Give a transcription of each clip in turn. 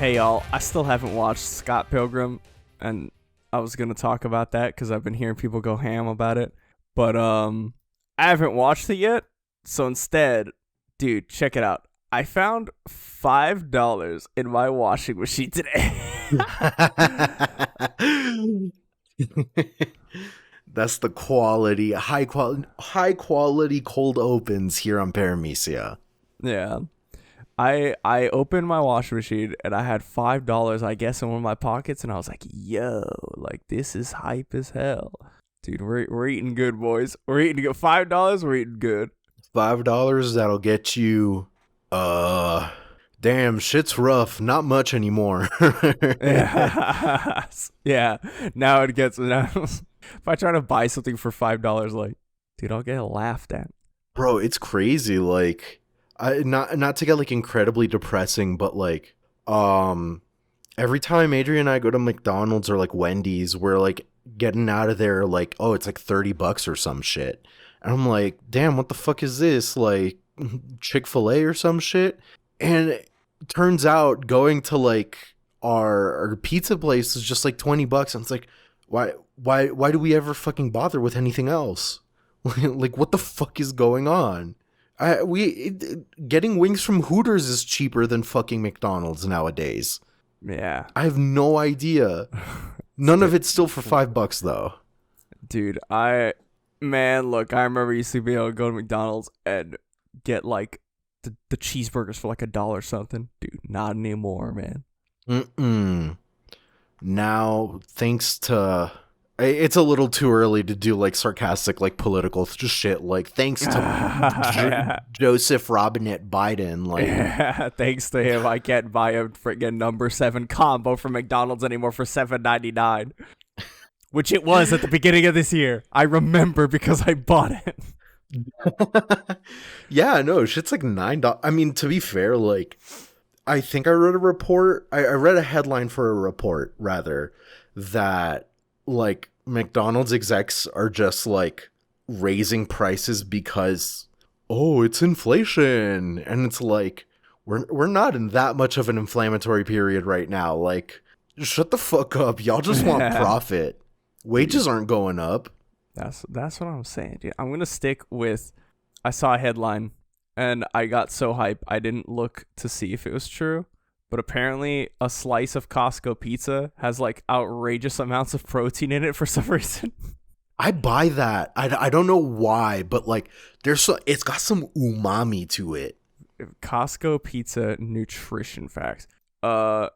Hey y'all, I still haven't watched Scott Pilgrim, and I was gonna talk about that because I've been hearing people go ham about it, but I haven't watched it yet. So instead, dude, check it out. I found $5 in my washing machine today. That's the quality, high quality cold opens here on Paramecia. Yeah. I opened my washing machine and I had $5, I guess, in one of my pockets, and I was like, yo, like, this is hype as hell. Dude, we're eating good, boys. We're eating good. $5, we're eating good. $5 that'll get you damn, shit's rough. Not much anymore. Yeah. Now it gets if I try to buy something for $5, like, dude, I'll get laughed at. Bro, it's crazy. Like, not to get like incredibly depressing, but like every time Adrian and I go to McDonald's or like Wendy's, we're like getting out of there like, oh, it's like $30 or some shit. And I'm like, damn, what the fuck is this? Like Chick-fil-A or some shit? And it turns out going to like our pizza place is just like $20. And it's like, why do we ever fucking bother with anything else? Like, what the fuck is going on? Getting wings from Hooters is cheaper than fucking McDonald's nowadays. Yeah. I have no idea. None of it's still for $5 though. Dude, look, I remember used to be able to go to McDonald's and get like the cheeseburgers for like $1 or something. Dude, not anymore, man. Now, thanks to... It's a little too early to do like sarcastic, like political just shit. Like, thanks to Joseph Robinette Biden. Like, thanks to him, I can't buy a friggin' number 7 combo from McDonald's anymore for $7.99, which it was at the beginning of this year. I remember because I bought it. Yeah, no, shit's like $9. I mean, to be fair, like, I think I read a report. I read a headline for a report rather that like McDonald's execs are just like raising prices because, oh, it's inflation. And it's like, we're not in that much of an inflammatory period right now. Like, shut the fuck up. Y'all just want profit. Wages aren't going up. That's what I'm saying, dude. I'm gonna stick with, I saw a headline and I got so hyped I didn't look to see if it was true. But apparently a slice of Costco pizza has like outrageous amounts of protein in it for some reason. I buy that. I don't know why, but like it's got some umami to it. Costco pizza nutrition facts. Hold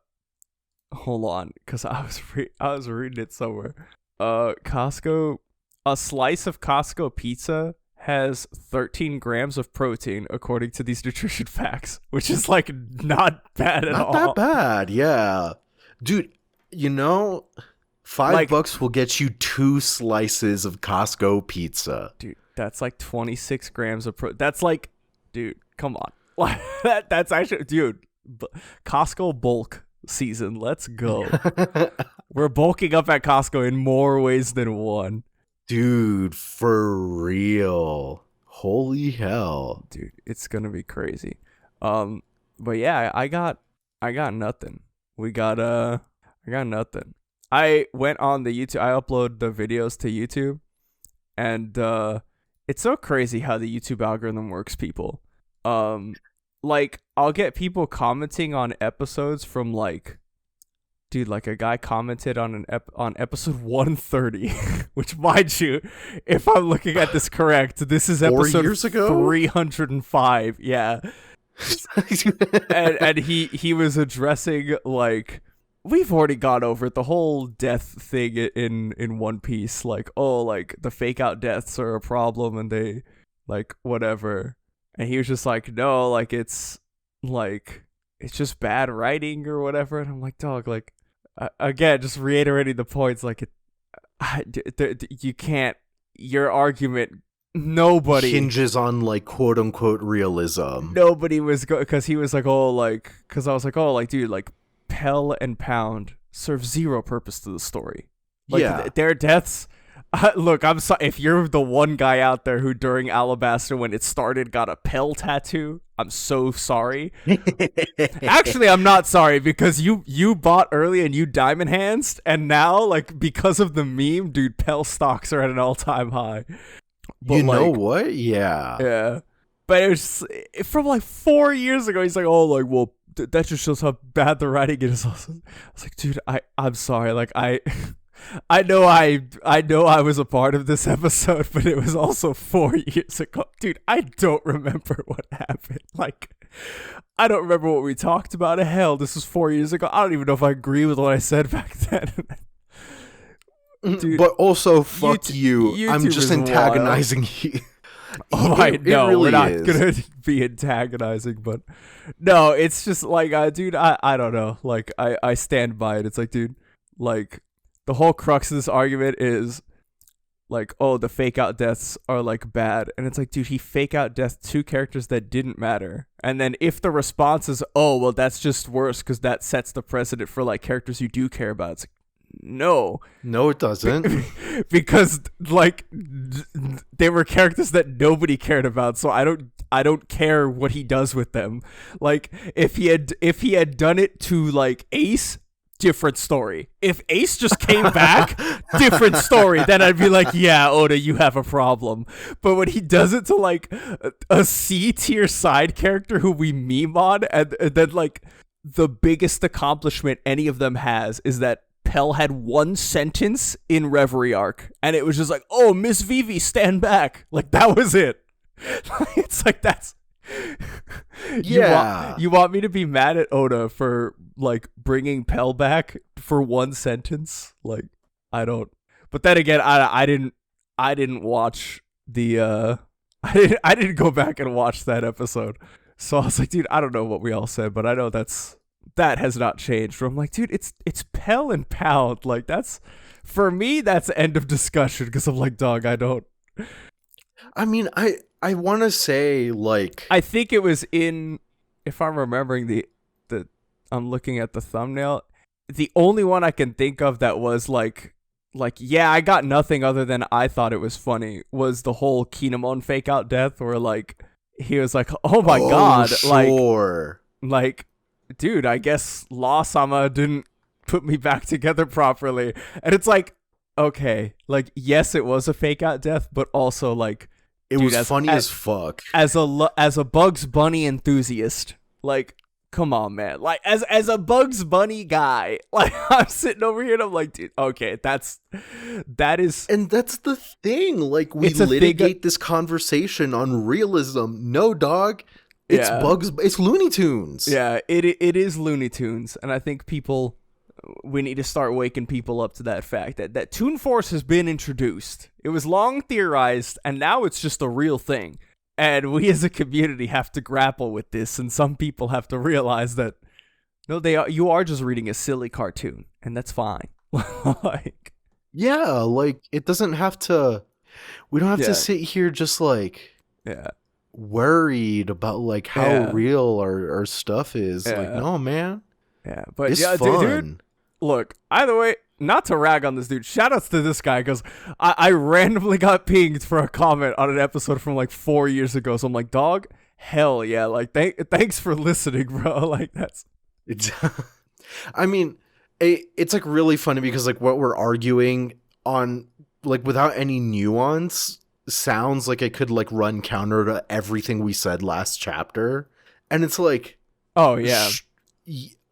on, because I was reading it somewhere. Costco, a slice of Costco pizza has 13 grams of protein according to these nutrition facts, which is like not bad at all. Not that bad, yeah. Dude, you know, $5 will get you 2 slices of Costco pizza. Dude, that's like 26 grams of protein. That's like, dude, come on. That's actually, dude, Costco bulk season. Let's go. We're bulking up at Costco in more ways than one. Dude, for real. Holy hell. Dude, it's gonna be crazy. But yeah, I got nothing. I got nothing. I went on the YouTube, I upload the videos to YouTube, and it's so crazy how the YouTube algorithm works, people. Like, I'll get people commenting on episodes from like, dude, like a guy commented on on episode 130, which, mind you, if I'm looking at this correct, this is episode 4 years ago? 305. Yeah. and he was addressing like, we've already gone over it, the whole death thing in One Piece, like, oh, like the fake out deaths are a problem and they like whatever. And he was just like, no, like it's just bad writing or whatever. And I'm like, dog, like, again, just reiterating the points, like, you can't, your argument, nobody hinges on like quote unquote realism. Nobody was because he was like, oh, like, because I was like, oh, like, dude, like, Pell and Pound serve zero purpose to the story. Like, yeah, their deaths Look, I'm sorry if you're the one guy out there who during Alabaster when it started got a Pell tattoo. I'm so sorry. Actually, I'm not sorry because you bought early and you diamond hands, and now like because of the meme, dude, Pell stocks are at an all-time high. But, you know what? Yeah. Yeah. But it was from like 4 years ago. He's like, oh, like, well, that just shows how bad the writing is. I was like, dude, I'm sorry. Like, I know I was a part of this episode, but it was also 4 years ago. Dude, I don't remember what happened. Like, I don't remember what we talked about. Hell, this was 4 years ago. I don't even know if I agree with what I said back then. Dude, but also, fuck you. YouTube I'm just antagonizing you. Oh, I know. Really we're not is. gonna be antagonizing, but no, it's just like, dude, I don't know. Like, I stand by it. It's like, dude, like, the whole crux of this argument is like, oh, the fake out deaths are like bad, and it's like, dude, he fake out death 2 characters that didn't matter, and then if the response is, oh, well, that's just worse because that sets the precedent for like characters you do care about, it's like, no, it doesn't. because like they were characters that nobody cared about, so I don't care what he does with them. Like if he had done it to like Ace, different story. If Ace just came back, different story. Then I'd be like, yeah, Oda, you have a problem. But when he does it to like a C tier side character who we meme on, and then like the biggest accomplishment any of them has is that Pell had 1 sentence in Reverie arc, and it was just like, oh, Miss Vivi, stand back. Like, that was it. It's like, that's... Yeah. You want me to be mad at Oda for, like, bringing Pell back for 1 sentence? Like, I don't... But then again, I didn't watch the... I didn't go back and watch that episode. So I was like, dude, I don't know what we all said, but I know that has not changed. Where I'm like, dude, it's Pell and Pound. Like, that's, for me, that's end of discussion, because I'm like, dog, I don't. I mean, I want to say, like, I think it was in, if I'm remembering the I'm looking at the thumbnail, the only one I can think of that was like, yeah, I got nothing other than I thought it was funny, was the whole Kinemon fake out death, where like he was like, oh my god, sure. like, dude, I guess Law-sama didn't put me back together properly. And it's like, okay, like, yes, it was a fake out death, but also like, it dude, was funny as fuck. As a Bugs Bunny enthusiast, like, come on, man. Like, as a Bugs Bunny guy, like, I'm sitting over here and I'm like, dude, okay, that is, and that's the thing. Like, we litigate this conversation on realism. No, dog. It's it's Looney Tunes. Yeah, it is Looney Tunes, and I think we need to start waking people up to that fact that Toon Force has been introduced. It was long theorized, and now it's just a real thing. And we as a community have to grapple with this, and some people have to realize that, no, you are just reading a silly cartoon, and that's fine. Like, yeah, like, it doesn't have to, we don't have to sit here just like, worried about like how real our stuff is. Like, no, man. Yeah, but it's fun. Dude, look, either way, not to rag on this dude, shout outs to this guy, because I randomly got pinged for a comment on an episode from like 4 years ago, so I'm like, dog, hell yeah, like, thanks for listening, bro. Like, that's I mean, it's like really funny because like what we're arguing on, like, without any nuance, sounds like it could like run counter to everything we said last chapter. And it's like, oh yeah,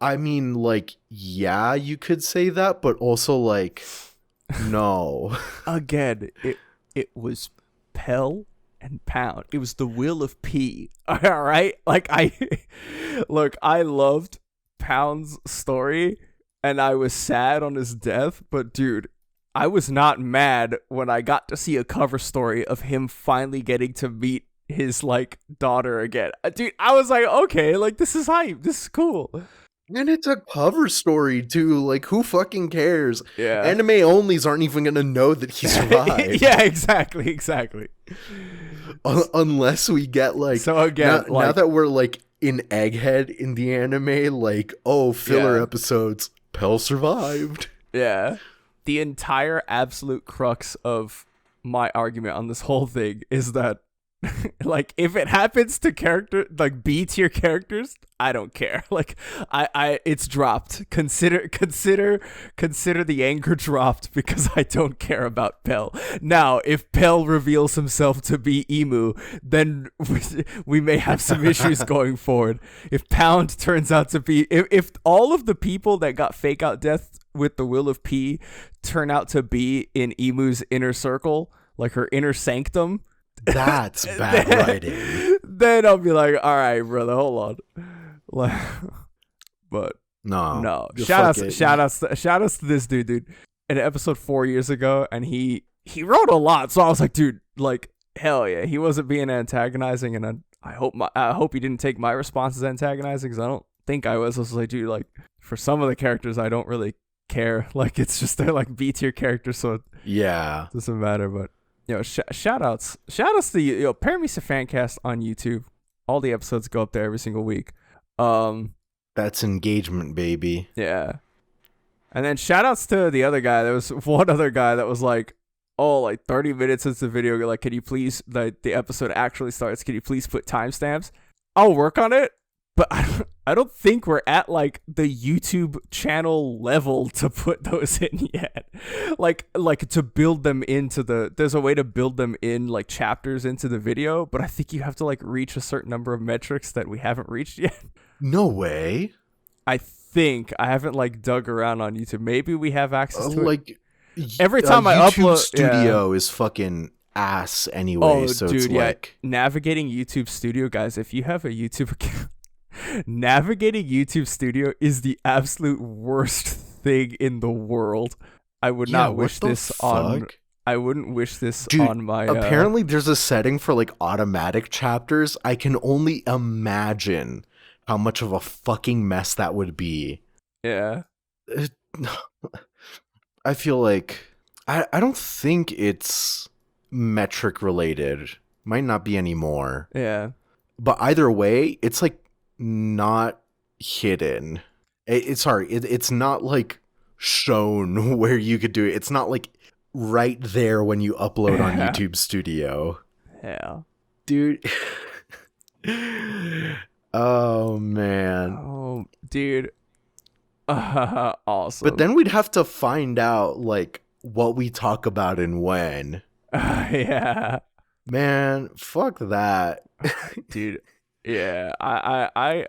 I mean, like, yeah, you could say that, but also like, no. Again, it was Pell and Pound. It was the will of P. All right, like, I loved Pound's story and I was sad on his death, but dude, I was not mad when I got to see a cover story of him finally getting to meet his like daughter again. Dude, I was like, okay, like, this is hype. This is cool. And it's a cover story too. Like, who fucking cares? Yeah. Anime onlys aren't even gonna know that he survived. Yeah, exactly. Unless we get like, so again, now that we're like in Egghead in the anime, like, oh, filler episodes, Pell survived. Yeah. the entire absolute crux of my argument on this whole thing is that like if it happens to character like B tier characters, I don't care. Like I it's dropped. Consider the anger dropped because I don't care about Pell. Now, if Pell reveals himself to be Emu, then we may have some issues going forward. If Pound turns out to be if all of the people that got fake out death with the will of P turn out to be in Emu's inner circle, like her inner sanctum, that's bad writing. Then I'll be like, all right, brother, hold on. Like, but no. Shout outs to this dude. In episode 4 years ago, and he wrote a lot. So I was like, dude, like, hell yeah, he wasn't being antagonizing, and I hope he didn't take my response as antagonizing, because I don't think I was. I was like, dude, like, for some of the characters, I don't really care. Like, it's just they're like B tier characters, so yeah, it doesn't matter. But shout outs to Paramecia Fancast on YouTube. All the episodes go up there every single week. That's engagement, baby. Yeah. And then shout outs to the other guy. There was one other guy that was like, oh, like 30 minutes into the video, like, can you please, like, the episode actually starts, can you please put timestamps? I'll work on it, but I don't think we're at like the YouTube channel level to put those in yet. Like to build them into there's a way to build them in like chapters into the video, but I think you have to like reach a certain number of metrics that we haven't reached yet. No way. I think I haven't like dug around on YouTube. Maybe we have access to like it. Every time I YouTube upload Studio is fucking ass anyway. Oh, so dude, it's like navigating YouTube Studio, guys. If you have a YouTube account, navigating YouTube Studio is the absolute worst thing in the world. I would not wish this on. I wouldn't wish this on my. Apparently, there's a setting for like automatic chapters. I can only imagine how much of a fucking mess that would be. Yeah. I feel like I don't think it's metric related. Might not be anymore. Yeah. But either way, it's like not hidden. It's not like shown where you could do it. It's not like right there when you upload on YouTube Studio. Yeah. Dude. Oh man. Oh, dude. Awesome. But then we'd have to find out like what we talk about and when. Yeah. Man, fuck that. Dude. Yeah. I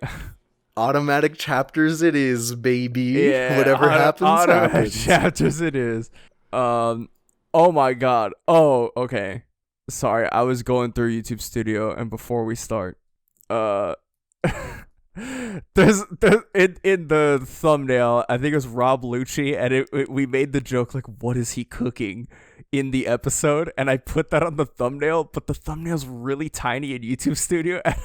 automatic chapters it is, baby. Yeah, whatever automatic happens. Chapters it is. Oh my god. Oh, okay. Sorry, I was going through YouTube Studio, and before we start, there's in the thumbnail, I think it was Rob Lucci, and we made the joke like, what is he cooking in the episode? And I put that on the thumbnail, but the thumbnail's really tiny in YouTube Studio, and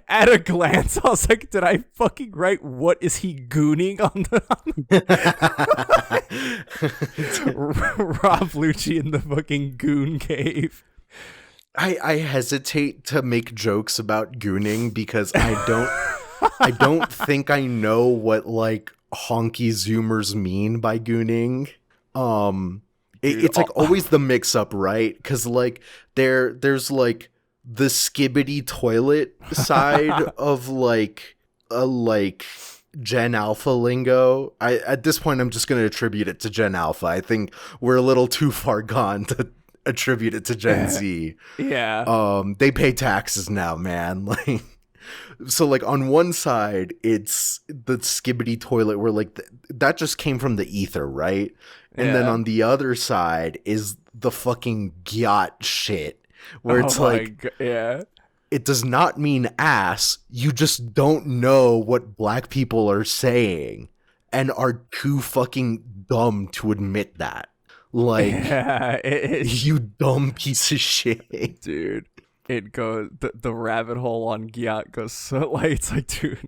at a glance I was like, did I fucking write what is he gooning on the Rob Lucci in the fucking goon cave? I hesitate to make jokes about gooning because I don't think I know what like honky zoomers mean by gooning. It's like always the mix up, right? Because like there's like the skibbity toilet side of like Gen Alpha lingo. At this point I'm just gonna attribute it to Gen Alpha. I think we're a little too far gone to attribute it to Gen Z. Yeah. They pay taxes now, man. Like, so like on one side, it's the skibbity toilet where like that just came from the ether, right? And then on the other side is the fucking gyat shit, where it's like, it does not mean ass. You just don't know what black people are saying and are too fucking dumb to admit that. Like, you dumb piece of shit, dude. It goes the rabbit hole on gyat goes so like, it's like, dude,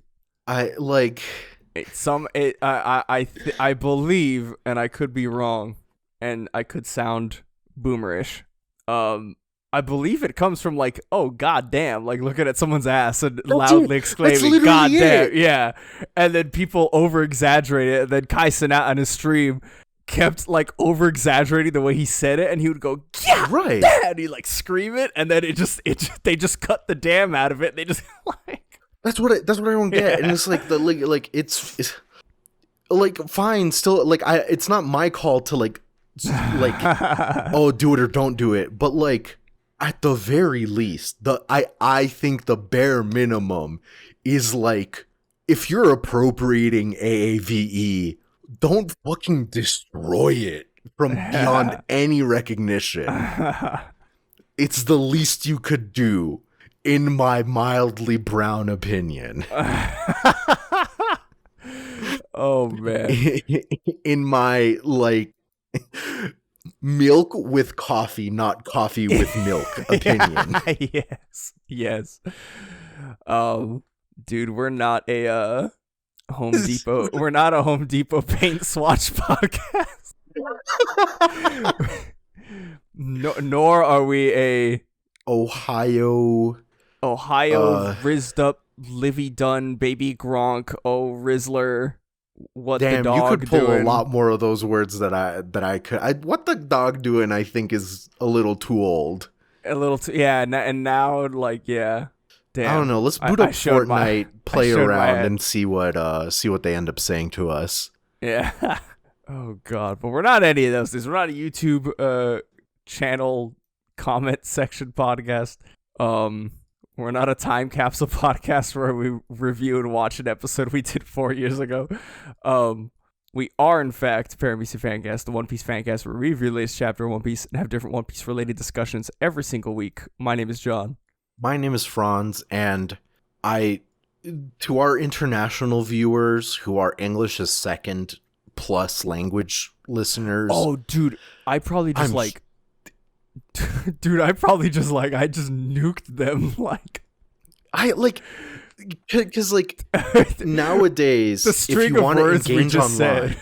I believe, and I could be wrong, and I could sound boomerish. I believe it comes from like, oh goddamn, like looking at someone's ass and loudly exclaiming, "Goddamn!" Yeah, and then people over exaggerate it. And then Kai Cenat on his stream kept like over exaggerating the way he said it, and he would go, yeah, Right. yeah, and he like scream it, and then they just cut the damn out of it. They just like That's what I don't get. And it's like it's like fine, still like it's not my call to like oh, do it or don't do it, but like at the very least, I think the bare minimum is like, if you're appropriating AAVE, don't fucking destroy it from beyond any recognition. It's the least you could do, in my mildly brown opinion. Oh man. In my like milk with coffee, not coffee with milk opinion. Yes. Dude, we're not a Home Depot. We're not a Home Depot paint swatch podcast. Nor are we a Ohio rizzed up Livy Dunn baby Gronk Rizzler. What damn, the dog you could pull doing. a lot more of those words that I could. What the dog doing, I think, is a little too old. A little too, yeah, and now like, yeah. Damn. I don't know. Let's boot up Fortnite, play I around, and see what they end up saying to us. Yeah. Oh god, but we're not any of those things. We're not a YouTube channel comment section podcast. We're not a time capsule podcast where we review and watch an episode we did 4 years ago. We are, in fact, Paramecia Fancast, the One Piece fancast where we review the latest chapter of One Piece and have different One Piece related discussions every single week. My name is John. My name is Franz, and to our international viewers who are English as second plus language listeners. Oh, dude, I probably just I just nuked them. Like, because like nowadays, the string if you of want to words we engage just online,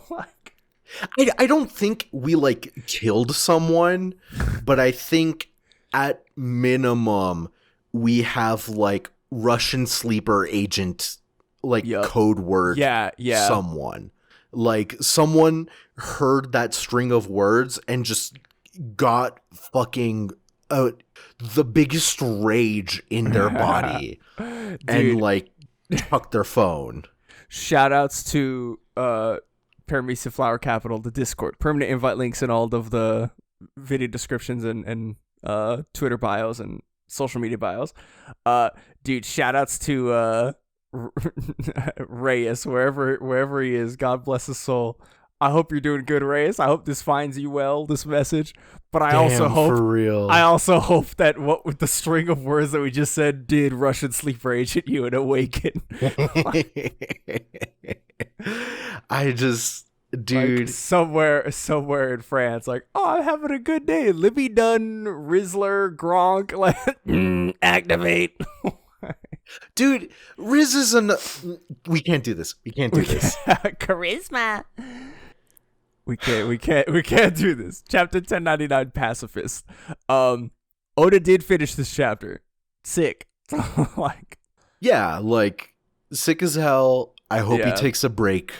said. I don't think we like killed someone, but I think at minimum we have like Russian sleeper agent like code word. Yeah. Someone heard that string of words and just got fucking the biggest rage in their body and like tucked their phone. Shout outs to Paramecia Flower Capital, the Discord. Permanent invite links in all of the video descriptions and Twitter bios and social media bios. Dude, shout outs to Reyes, wherever he is. God bless his soul. I hope you're doing good, Reyes. I hope this finds you well, this message. But I also hope that what with the string of words that we just said did Russian sleeper agent you and awaken. Dude, like somewhere in France, like, oh, I'm having a good day. Libby Dunn, Rizzler, Gronk, like, activate. Dude, Riz is we can't do this. We can't do this. Charisma. We can't do this. Chapter 1099, Pacifist. Oda did finish this chapter. Sick. Like, yeah, like sick as hell. I hope he takes a break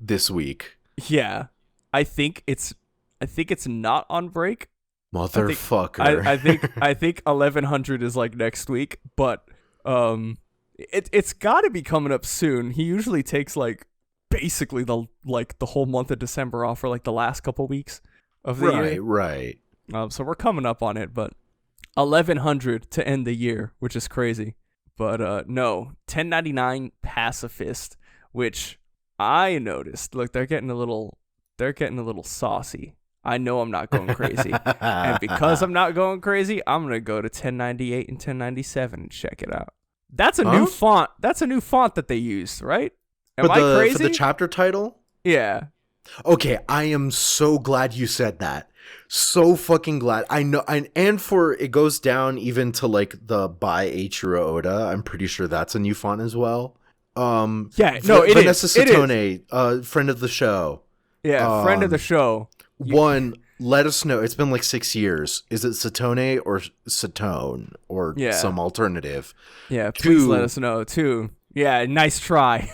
this week. Yeah. I think it's not on break. Motherfucker. I think 1100 is like next week, but it's got to be coming up soon. He usually takes like basically the whole month of December off for like the last couple weeks of the year. Right. So we're coming up on it, but 1100 to end the year, which is crazy. But no, 1099 Pacifist, which I noticed. Look, they're getting a little saucy. I know I'm not going crazy. And because I'm not going crazy, I'm going to go to 1098 and 1097 and check it out. That's a new font. That's a new font that they used, right? Am I crazy? For the chapter title? Yeah. Okay, I am so glad you said that. So fucking glad. I know, and for it goes down even to like the by Eiichiro Oda. I'm pretty sure that's a new font as well. Yeah, no, it Vanessa is. Satone, friend of the show. Yeah, friend of the show. Let us know. It's been like 6 years. Is it Satone or Satone or some alternative? Yeah, please let us know. 2, Yeah, nice try.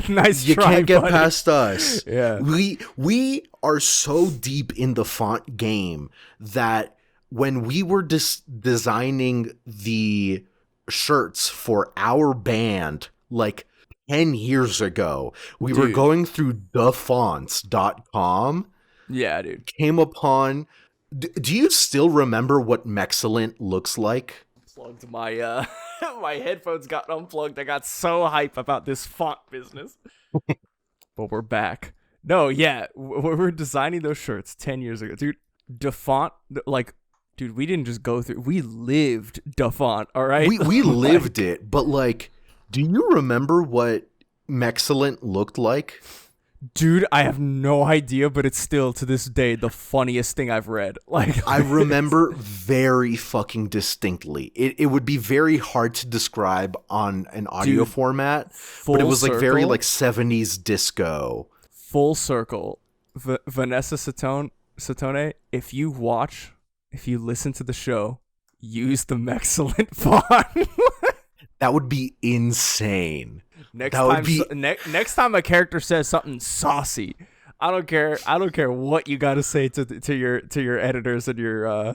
Nice You try, can't get buddy. past us. Yeah. We are so deep in the font game that when we were designing the shirts for our band like 10 years ago, we were Dude. going through thefonts.com, Yeah, dude. came upon do you still remember what Mexcellent looks like? Plugged my my headphones got unplugged. I got so hype about this font business. But we're back. No, yeah, we were designing those shirts 10 years ago, dude. DeFont, like, dude, we didn't just go through. We lived DeFont. All right, We lived it, but like, do you remember what Mexcellent looked like? Dude, I have no idea, but it's still to this day the funniest thing I've read. Like, I remember very fucking distinctly. It would be very hard to describe on an audio format, but it was like very like 70s disco. Full circle. Vanessa Satone, if you listen to the show, use the Mexcellent font. That would be insane. Next time a character says something saucy, I don't care what you got to say to your editors and your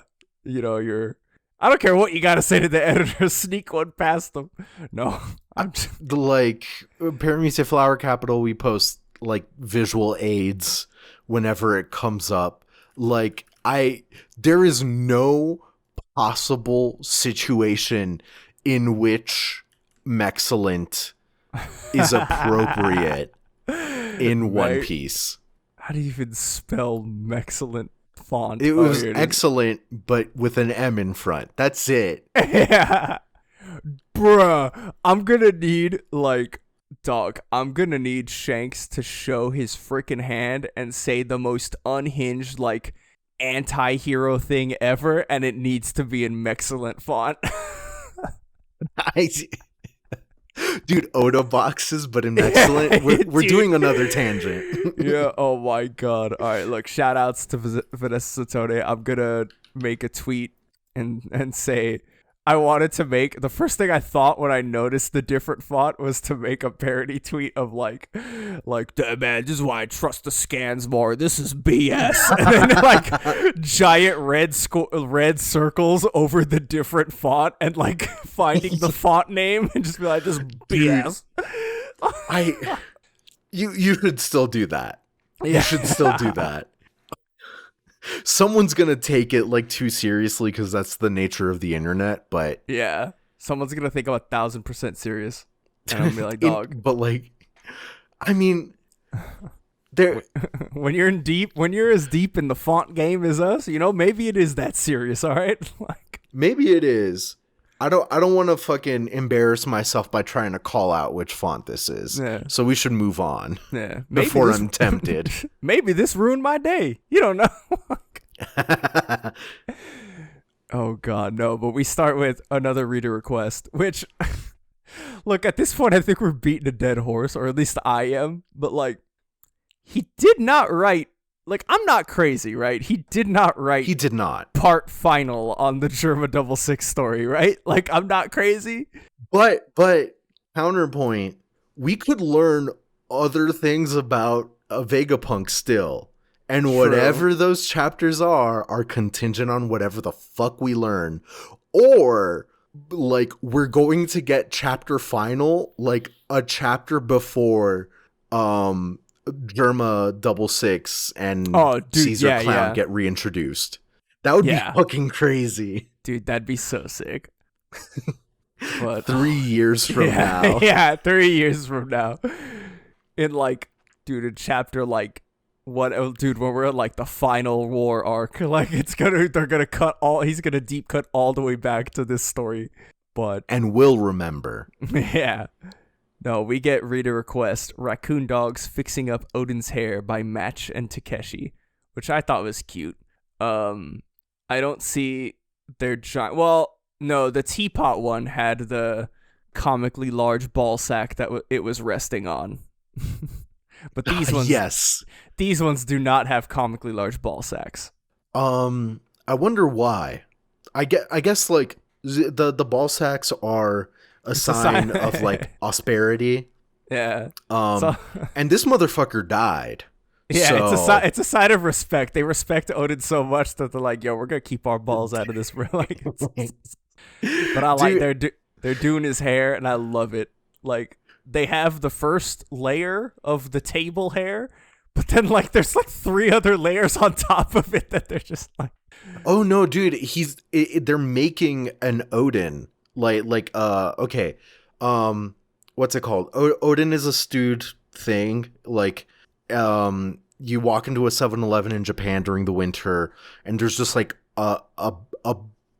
I don't care what you got to say to the editors. Sneak one past them. No, I'm just... like Paramecia Flower Capital. We post like visual aids whenever it comes up. Like there is no possible situation in which Mexcellent is appropriate in One Piece. How do you even spell Mexcellent font? It was excellent, but with an M in front. That's it. Yeah. Bruh, I'm gonna need Shanks to show his freaking hand and say the most unhinged, like, anti-hero thing ever, and it needs to be in Mexcellent font. Dude, Oda boxes, but in Excellent. We're doing another tangent. Yeah, oh my god. All right, look, shout outs to Vanessa Satone. I'm gonna make a tweet and say I wanted to make, the first thing I thought when I noticed the different font was to make a parody tweet of like, "Damn, man, this is why I trust the scans more. This is BS." And then like giant red circles over the different font and like finding the font name and just be like, "This is BS." You should still do that. You should still do that. Someone's gonna take it like too seriously because that's the nature of the internet, but yeah, someone's gonna think I'm 1,000% serious, and I'll be like, "Dog." But like, I mean, there when you're as deep in the font game as us, maybe it is that serious. All right, like maybe it is. I don't want to fucking embarrass myself by trying to call out which font this is. Yeah. So we should move on. Yeah. Before I'm tempted. Maybe this ruined my day. You don't know. Oh god, no. But we start with another reader request, which, look, at this point, I think we're beating a dead horse, or at least I am. But like, he did not write. Like, I'm not crazy, right? He did not write. He did not. Part final on the Germa 66 story, right? Like, I'm not crazy. But counterpoint, we could learn other things about Vegapunk still. And whatever those chapters are contingent on whatever the fuck we learn. Or, like, we're going to get chapter final, like, a chapter before, Germa 66 and Caesar Clown get reintroduced. That would be fucking crazy. Dude, that'd be so sick. But 3 years from now. Yeah, 3 years from now. In like, dude, in chapter like what, dude, when we're at like the final war arc, like he's gonna deep cut all the way back to this story. And we'll remember. Yeah. No, we get reader request, Raccoon Dogs Fixing Up Odin's Hair by Match and Takeshi, which I thought was cute. I don't see their giant... Well, no, the teapot one had the comically large ball sack that it was resting on. But these ones... Yes. These ones do not have comically large ball sacks. I wonder why. I guess like, the ball sacks are a sign of like prosperity. Yeah. Um, So and this motherfucker died. yeah, So it's a sign of respect. They respect Odin so much that they're like, yo, we're gonna keep our balls out of this, bro. Like, but I like dude, they're doing his hair, and I love it. Like they have the first layer of the table hair, but then like there's like 3 other layers on top of it that they're just like, oh no, dude, they're making an Odin okay, what's it called? Odin is a stewed thing. Like, you walk into a 7-Eleven in Japan during the winter, and there's just like a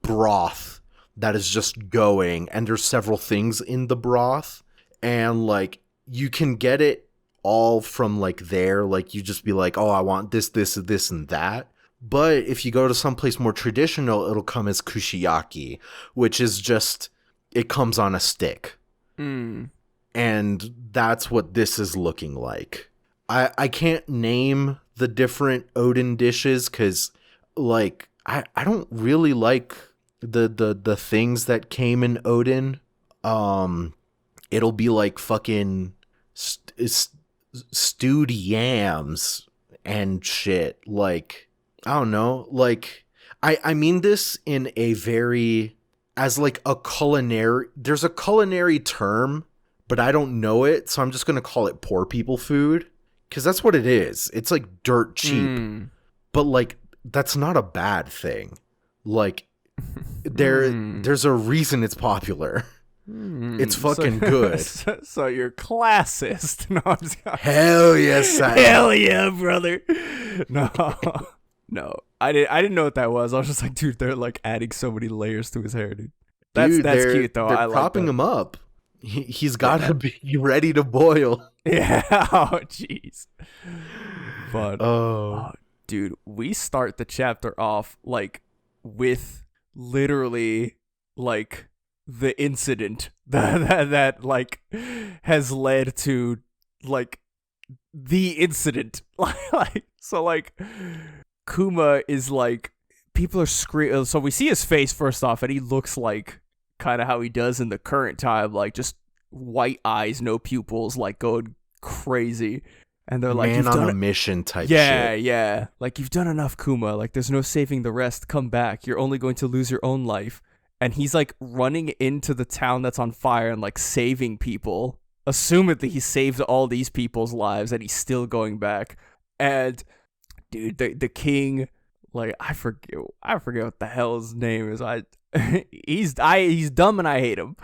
broth that is just going, and there's several things in the broth, and like you can get it all from like there. Like you just be like, oh, I want this, and that. But if you go to someplace more traditional, it'll come as kushiyaki, which is just, it comes on a stick. mm. And that's what this is looking like. I can't name the different Odin dishes because, like, I don't really like the things that came in Odin. It'll be like fucking stewed yams and shit. Like, I don't know. Like, I mean this in a very, as like a culinary, there's a culinary term, but I don't know it, so I'm just gonna call it poor people food, because that's what it is. It's like dirt cheap, but like that's not a bad thing. Like there's a reason it's popular. It's fucking good. So you're classist. No, I'm just Hell yes, I am. hell yeah, brother. No, no, I didn't know what that was. I was just like, dude, they're like adding so many layers to his hair, dude. That's cute though. They're I like propping that. him up. He's got to be ready to boil. Yeah. Oh, jeez. But Oh, dude, we start the chapter off like with literally like the incident that like has led to like the incident. Like so like Kuma is like people are screaming. So we see his face first off, and he looks like kind of how he does in the current time, like just white eyes, no pupils, like going crazy. And they're like, man you've on done a mission type yeah, shit. yeah. Like, you've done enough, Kuma. Like, there's no saving the rest. Come back. You're only going to lose your own life. And he's, like, running into the town that's on fire and, like, saving people. Assumedly, he saved all these people's lives, and he's still going back. And, dude, the king, like, I forget what the hell his name is. He's dumb and I hate him.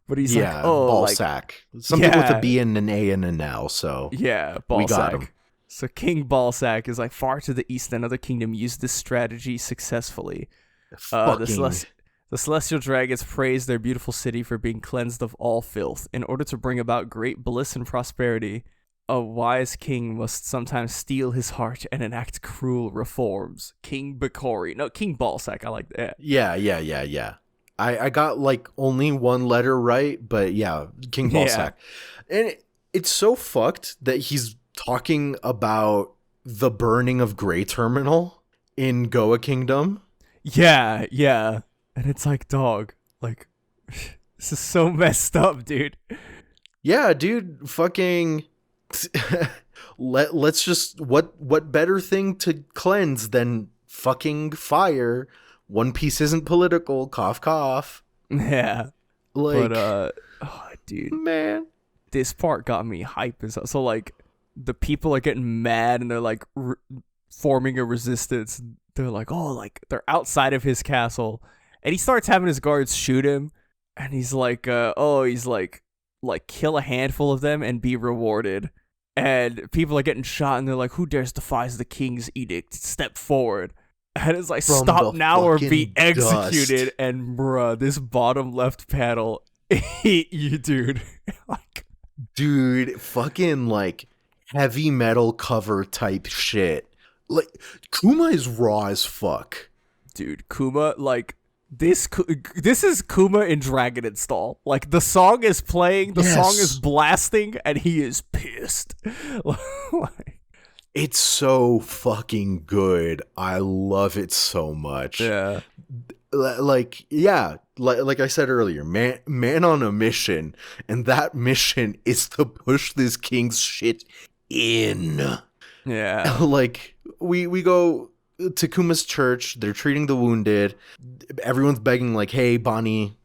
But he's like, oh, ball like, sack. Something with yeah. a B and an A and an L. So yeah, we got him. Ballsack. So King Ballsack is like far to the east. Another kingdom used this strategy successfully. The celestial dragons praise their beautiful city for being cleansed of all filth. In order to bring about great bliss and prosperity, a wise king must sometimes steel his heart and enact cruel reforms. King Ballsack. I like that. Yeah. I got like only one letter right, but yeah, King Ballsack. Yeah. And it's so fucked that he's talking about the burning of Grey Terminal in Goa Kingdom. Yeah. And it's like, dog, like, this is so messed up, dude. Yeah, dude, fucking let's just what better thing to cleanse than fucking fire? One Piece isn't political, cough cough. Yeah. Like, but dude, man, this part got me hype as so like the people are getting mad and they're like forming a resistance. They're like, oh, like they're outside of his castle, and he starts having his guards shoot him, and he's like, he's like kill a handful of them and be rewarded. And people are getting shot, and they're like, who dares defies the king's edict? Step forward. And it's like, from stop now or be executed. Dust. And bruh, this bottom left panel hate you, dude. Like, dude, fucking like heavy metal cover type shit. Like, Kuma is raw as fuck. Dude, Kuma, like, this is Kuma in Dragon Install. Like, the song is playing, the song is blasting, and he is pissed. Like, it's so fucking good. I love it so much. Yeah. like I said earlier, man on a mission, and that mission is to push this king's shit in. Yeah. Like we go to Kuma's church, they're treating the wounded, everyone's begging like, hey Bonnie,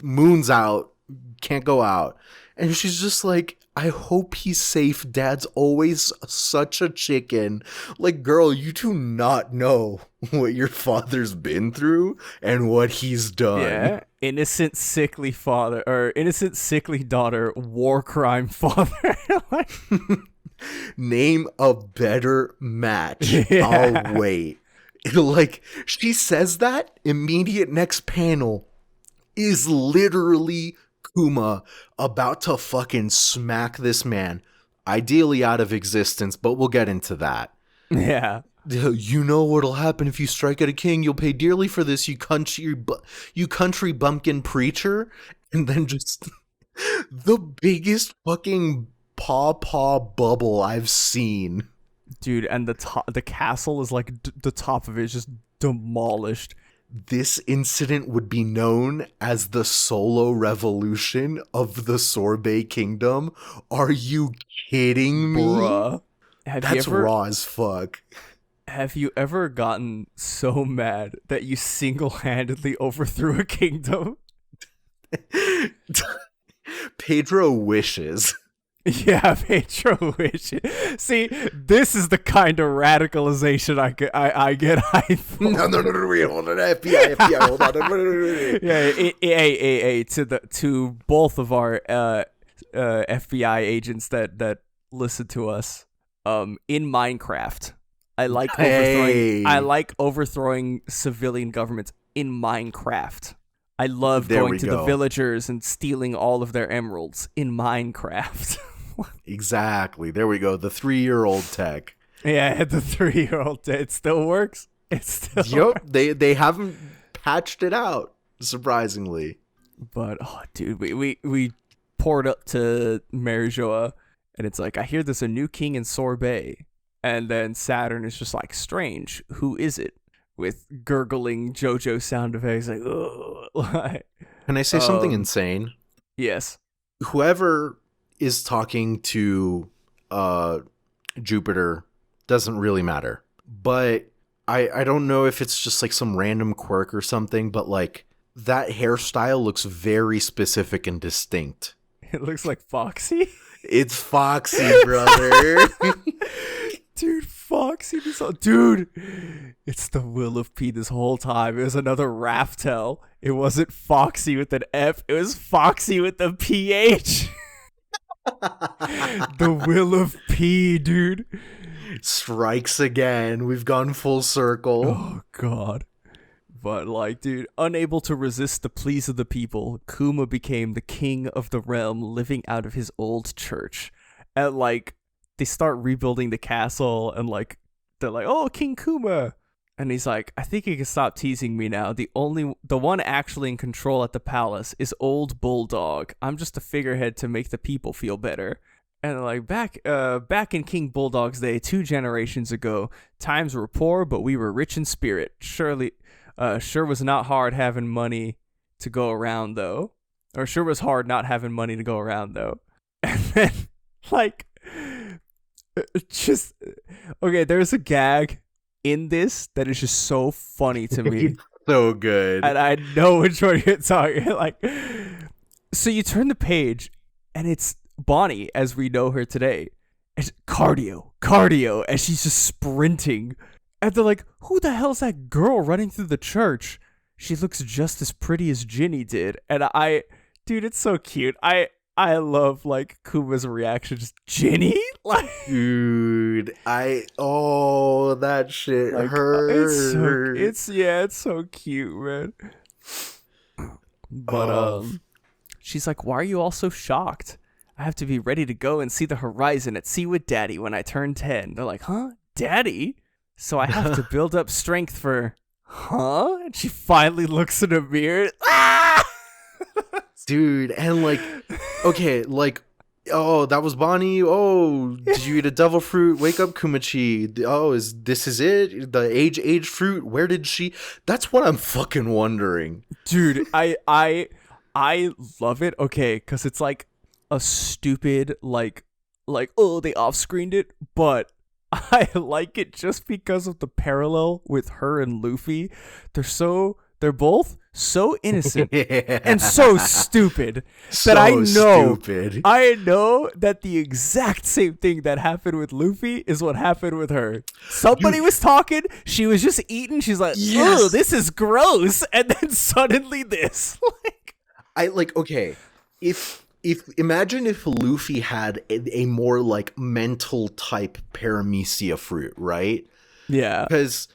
moon's out, can't go out, and she's just like, I hope he's safe. Dad's always such a chicken. Like, girl, you do not know what your father's been through and what he's done. Yeah. Innocent, sickly father, or innocent, sickly daughter, war crime father. Like, Name a better match. Yeah. I'll wait. Like, she says that, immediate next panel is literally Kuma about to fucking smack this man, ideally out of existence, but we'll get into that. Yeah. You know what'll happen if you strike at a king? You'll pay dearly for this, you country bumpkin preacher. And then just the biggest fucking paw bubble I've seen. Dude, and the castle is like the top of it is just demolished. This incident would be known as the Solo Revolution of the Sorbet Kingdom. Are you kidding me? Bruh. That's raw as fuck. Have you ever gotten so mad that you single-handedly overthrew a kingdom? Pedro wishes. Yeah, Pedro wishes. See, this is the kind of radicalization I get hyped for. No, wait, hold on, FBI, hold on. Yeah, to both of our FBI agents that listen to us. In Minecraft, I like overthrowing civilian governments in Minecraft. I love going to the villagers and stealing all of their emeralds in Minecraft. Exactly. There we go. The 3-year-old tech. Yeah, the 3-year-old. It still works. It still works. They haven't patched it out, surprisingly. But dude, we poured up to Marijoa, and it's like, I hear there's a new king in Sorbet, and then Saturn is just like, strange. Who is it? With gurgling JoJo sound effects, like, ugh. Can I say something insane? Yes. Whoever is talking to Jupiter doesn't really matter. But I don't know if it's just like some random quirk or something, but like that hairstyle looks very specific and distinct. It looks like Foxy. It's Foxy, brother. Dude, Foxy, dude, it's the Will of P this whole time. It was another Raftel. It wasn't Foxy with an F. It was Foxy with the PH. The Will of P, dude. Strikes again. We've gone full circle. Oh, God. But, like, dude, unable to resist the pleas of the people, Kuma became the king of the realm, living out of his old church. And, like, they start rebuilding the castle, and, like, they're like, oh, King Kuma. And he's like, I think you can stop teasing me now. The one actually in control at the palace is Old Bulldog. I'm just a figurehead to make the people feel better. And like back in King Bulldog's day, 2 generations ago, times were poor, but we were rich in spirit. Sure was not hard having money to go around though. Or sure was hard not having money to go around though. And then like just okay, there's a gag in this that is just so funny to me. So good. And I know which one you're talking. Like, so you turn the page and it's Bonnie as we know her today. It's cardio, and she's just sprinting. And they're like, who the hell's that girl running through the church? She looks just as pretty as Ginny did. And dude, it's so cute. I love like Kuma's reaction, just Ginny, like, dude. That shit like, hurt. It's so cute, man. But she's like, why are you all so shocked? I have to be ready to go and see the horizon at sea with Daddy when I turn 10. They're like, huh, Daddy? So I have to build up strength for, huh? And she finally looks in a mirror. Ah! Dude, and like, okay, like, Oh, that was Bonnie. Oh, did you eat a devil fruit? Wake up, Kumachi. Oh, is it? The age fruit? Where did she? That's what I'm fucking wondering. Dude, I love it. Okay, because it's like a stupid like oh they off screened it, but I like it just because of the parallel with her and Luffy. They're both so innocent and so stupid that Stupid. I know that the exact same thing that happened with Luffy is what happened with her. Somebody was talking, she was just eating, she's like, Yes. oh, this is gross, and then suddenly this. Okay, if imagine if Luffy had a more like mental type paramecia fruit, right? Yeah. Because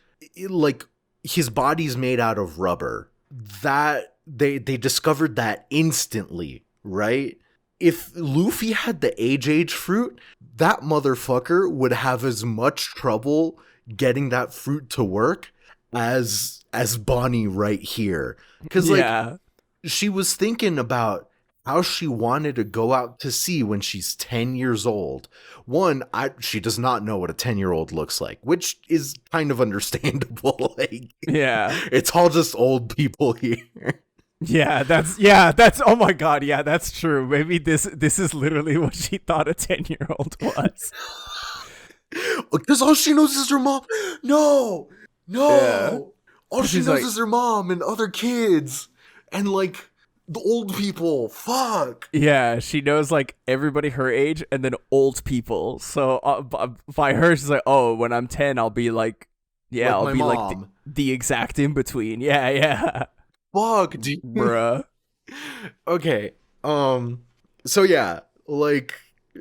like his body's made out of rubber. That they discovered that instantly, right? If Luffy had the age fruit, that motherfucker would have as much trouble getting that fruit to work as Bonnie right here. Because like she was thinking about how she wanted to go out to sea when she's 10 years old. One, she does not know what a 10-year-old looks like, which is kind of understandable. Like, yeah. It's all just old people here. That's oh my god, yeah, that's true. Maybe this is literally what she thought a 10-year-old was. Because all she knows is her mom. No. Yeah. All she knows is her mom and other kids. And like the old people. Fuck. Yeah, she knows like everybody her age and then old people. So by her, she's like, oh, when I'm 10, I'll be like, yeah, like I'll be mom. like the exact in between. Yeah. Fuck, dude. Bruh. Okay. So yeah, like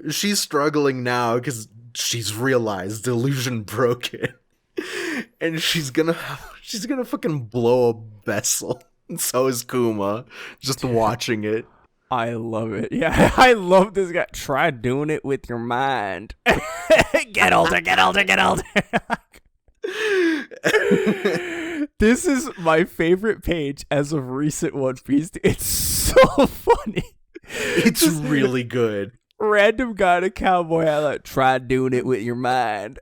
she's struggling now because she's realized illusion broken, and she's gonna fucking blow a vessel. And so is Kuma, just watching it. I love it. Yeah, I love this guy. Try doing it with your mind. Get older. This is my favorite page as of recent One Piece. It's so funny. It's really good. Random guy in a cowboy hat, like, try doing it with your mind.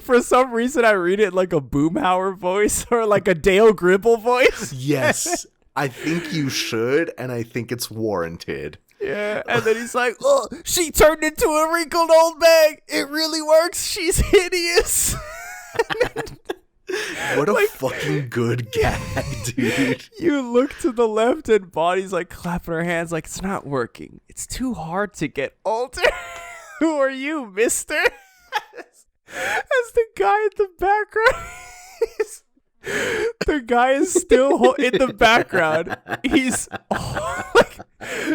For some reason, I read it like a Boomhauer voice or like a Dale Gribble voice. Yes, I think you should, and I think it's warranted. Yeah, and then he's like, oh, she turned into a wrinkled old man. It really works. She's hideous. What a fucking good gag, dude. You look to the left and Bonnie's like clapping her hands like, it's not working. It's too hard to get older. Who are you, mister? As the guy in the background, the guy is still in the background. He's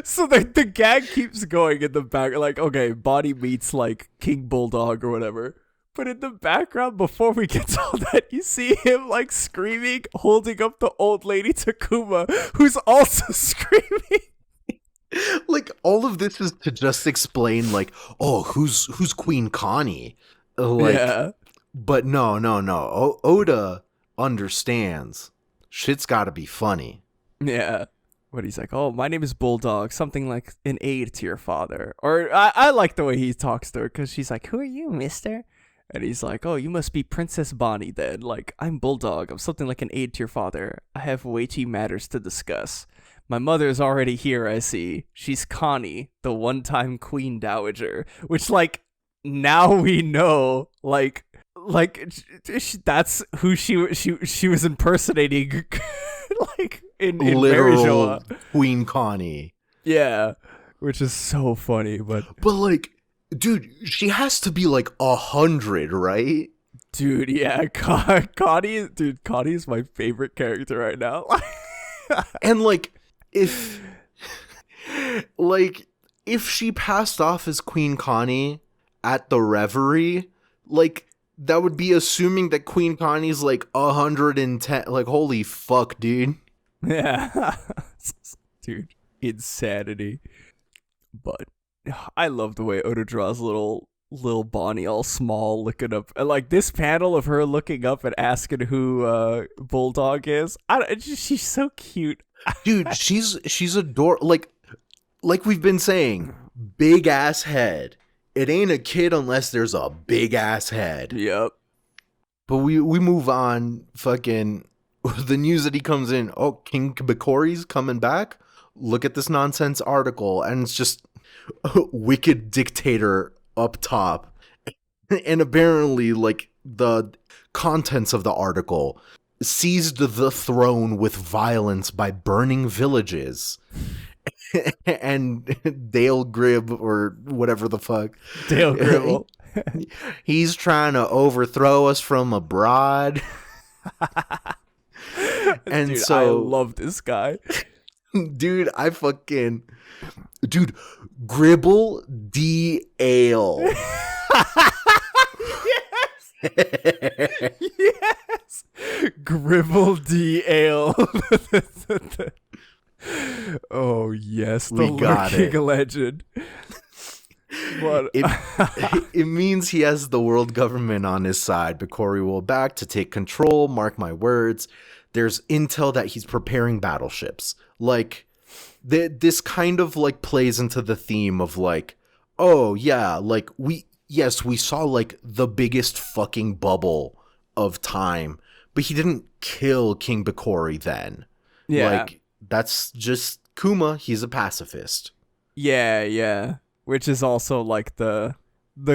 so the gag keeps going in the back. Like, okay, Bonnie meets like King Bulldog or whatever. But in the background, before we get to all that, you see him like screaming, holding up the old lady Takuma, who's also screaming. Like, all of this is to just explain, like, oh, who's Queen Connie? Like, yeah. But no. Oda understands. Shit's gotta be funny. Yeah. But he's like, oh, my name is Bulldog, something like an aide to your father. Or I like the way he talks to her, because she's like, who are you, mister? And he's like, oh, you must be Princess Bonnie then. Like, I'm Bulldog. I'm something like an aide to your father. I have weighty matters to discuss. My mother is already here, I see. She's Connie, the one-time Queen Dowager. Which, like, now we know, like that's who she was impersonating, like, in literal Queen Connie. Yeah, which is so funny, but like, dude, she has to be like 100, right? Dude, yeah, Connie is my favorite character right now. And like, if she passed off as Queen Connie at the Reverie, like, that would be assuming that Queen Connie's like 110. Like, holy fuck, dude. Yeah. Dude, insanity. But I love the way Oda draws little Bonnie all small looking up. And like this panel of her looking up and asking who Bulldog is. She's so cute. Dude, she's adorable. Like we've been saying, big ass head. It ain't a kid unless there's a big ass head. Yep. But we move on. Fucking the news that he comes in. Oh, King Bakori's coming back. Look at this nonsense article, and it's just wicked dictator up top. And apparently, like, the contents of the article: seized the throne with violence by burning villages. And Dale Gribble, or whatever the fuck. Dale Gribble. He's trying to overthrow us from abroad. And Dude, so I love this guy. Dude, Gribble D Ale. Yes. Gribble D Ale. Oh yes, the We got lurking it. legend. But It means he has the world government on his side. Bakori will back to take control, mark my words. There's intel that he's preparing battleships. Like, this kind of, like, plays into the theme of, like, oh, yeah, like, we saw, like, the biggest fucking bubble of time, but he didn't kill King Bakori then. yeah, Like, that's just Kuma. He's a pacifist. yeah. Which is also like the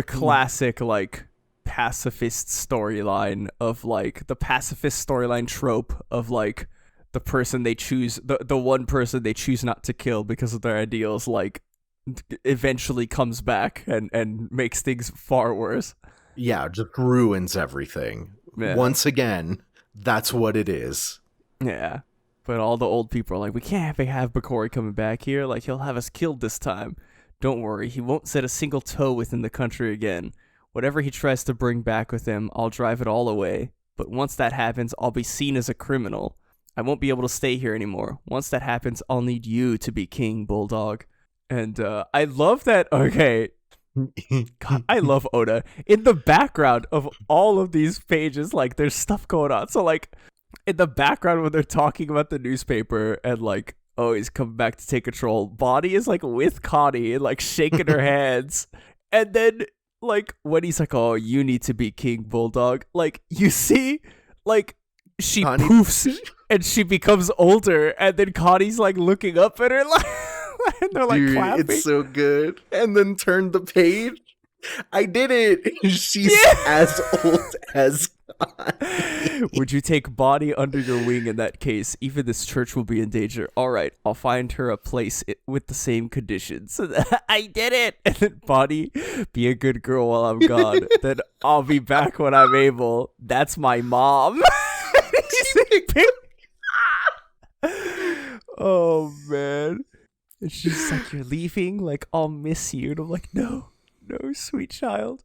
classic like pacifist storyline of like the pacifist storyline trope of like the person they choose, the one person they choose not to kill because of their ideals, like eventually comes back and makes things far worse. Yeah, just ruins everything. Yeah. Once again, that's what it is. Yeah. But all the old people are like, we can't have Bakori coming back here. Like, he'll have us killed this time. Don't worry, he won't set a single toe within the country again. Whatever he tries to bring back with him, I'll drive it all away. But once that happens, I'll be seen as a criminal. I won't be able to stay here anymore. Once that happens, I'll need you to be king, Bulldog. And I love that. Okay. God, I love Oda. In the background of all of these pages, like, there's stuff going on. So, like, in the background when they're talking about the newspaper and, like, oh, he's coming back to take control, Bonnie is, like, with Connie and, like, shaking her hands. And then, like, when he's like, oh, you need to be king, Bulldog, like, you see, like, she Connie- poofs and she becomes older. And then Connie's, like, looking up at her, like, and they're, like, Dude, clapping. it's so good. And then turn the page. I did it. She's as old as Connie. Would you take Bonnie under your wing in that case? Even this church will be in danger. All right, I'll find her a place with the same conditions. I did it. And then Bonnie, be a good girl while I'm gone. Then I'll be back when I'm able. That's my mom. Oh, man. And she's like, you're leaving? Like, I'll miss you. And I'm like, no, sweet child.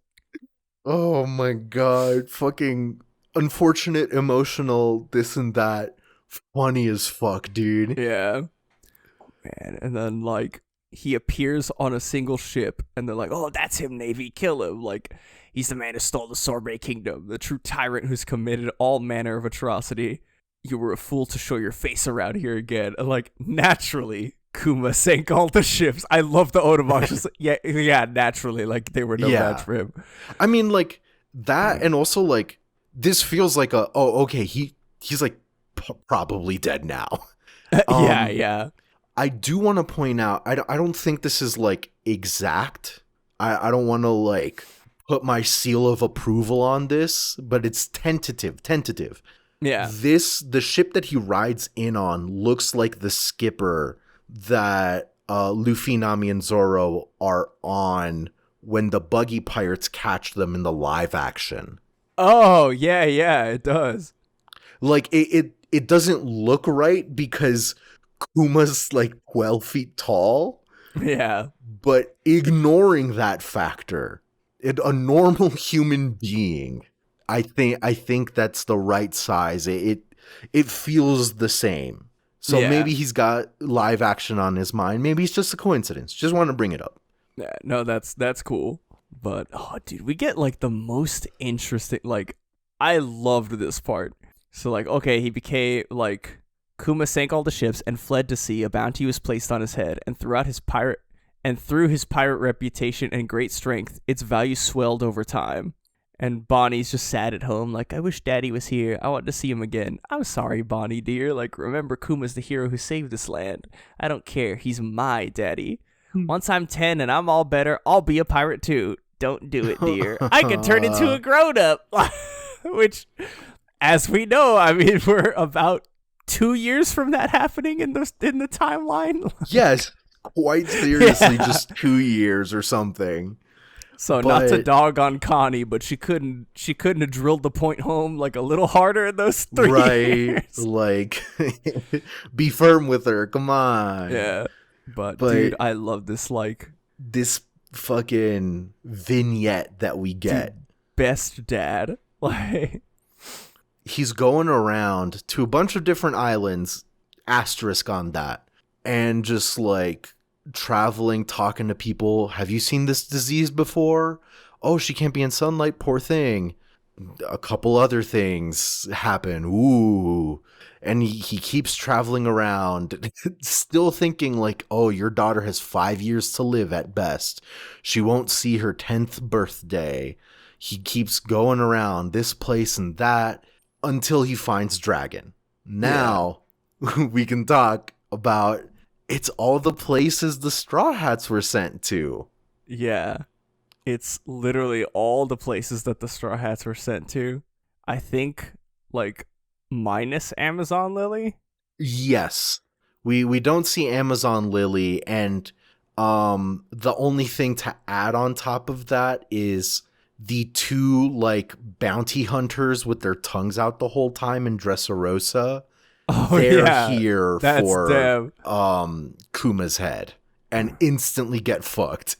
Oh my god. Fucking unfortunate, emotional, this and that. Funny as fuck, dude. Yeah. Man, and then, like, he appears on a single ship, and they're like, oh, that's him, Navy, kill him. Like, he's the man who stole the Sorbet Kingdom, the true tyrant who's committed all manner of atrocity. You were a fool to show your face around here again. And, like, naturally, Kuma sank all the ships. I love the Oda just yeah, naturally, like, they were no match for him. I mean, like, that, and also, like, this feels like okay, he's like probably dead now. Yeah. I do want to point out, I don't think this is, like, exact. I don't want to, like, put my seal of approval on this, but it's tentative. Yeah. The ship that he rides in on looks like the skipper that Luffy, Nami, and Zoro are on when the buggy pirates catch them in the live action. Oh, yeah, it does. Like, it doesn't look right because Kuma's, like, 12 feet tall. Yeah. But ignoring that factor, a normal human being, I think that's the right size. It feels the same. So maybe he's got live action on his mind. Maybe it's just a coincidence. Just want to bring it up. Yeah, no, that's cool. But, oh, dude, we get, like, the most interesting, like, I loved this part. So, like, okay, he became, like, Kuma sank all the ships and fled to sea. A bounty was placed on his head, and throughout his pirate and through his pirate reputation and great strength, its value swelled over time. And Bonnie's just sad at home, like, I wish Daddy was here. I want to see him again. I'm sorry, Bonnie, dear. Like, remember, Kuma's the hero who saved this land. I don't care. He's my daddy. Once I'm 10 and I'm all better, I'll be a pirate too. Don't do it, dear. I can turn into a grown-up. Which, as we know, I mean, we're about 2 years from that happening in the timeline. Yes, quite seriously, just 2 years or something. So not to dog on Connie, but she couldn't have drilled the point home like a little harder in those 3 years. Like, be firm with her. Come on. Yeah. But dude, I love this, like, this fucking vignette that we get. Dude, best dad. Like, he's going around to a bunch of different islands, asterisk on that, and just like traveling, talking to people. Have you seen this disease before? Oh, she can't be in sunlight, poor thing. A couple other things happen. Ooh. And he keeps traveling around, still thinking like, oh, your daughter has 5 years to live at best. She won't see her 10th birthday. He keeps going around this place and that until he finds Dragon. Now we can talk about it's all the places the Straw Hats were sent to. Yeah. It's literally all the places that the Straw Hats were sent to. I think, like, minus Amazon Lily? Yes. We don't see Amazon Lily, and the only thing to add on top of that is the 2, like, bounty hunters with their tongues out the whole time in Dressrosa. Oh, they're here that's for them. Kuma's head and instantly get fucked.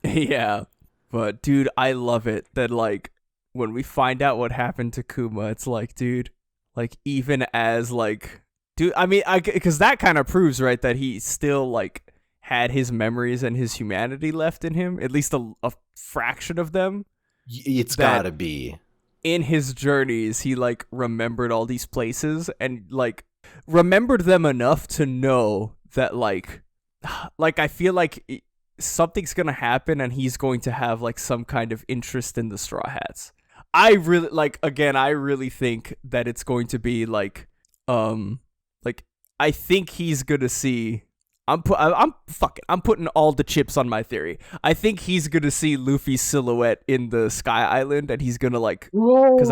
Yeah. But dude, I love it that, like, when we find out what happened to Kuma, it's like, dude, like, even as, like, dude, I mean, because that kind of proves, right, that he still, like, had his memories and his humanity left in him, at least a fraction of them. It's gotta be. In his journeys, he, like, remembered all these places and, like, remembered them enough to know that, like, I feel like something's gonna happen and he's going to have, like, some kind of interest in the Straw Hats. I really, like, again, I really think that it's going to be, like, I think he's gonna see, I'm putting all the chips on my theory. I think he's gonna see Luffy's silhouette in the Sky Island, and he's gonna, like, because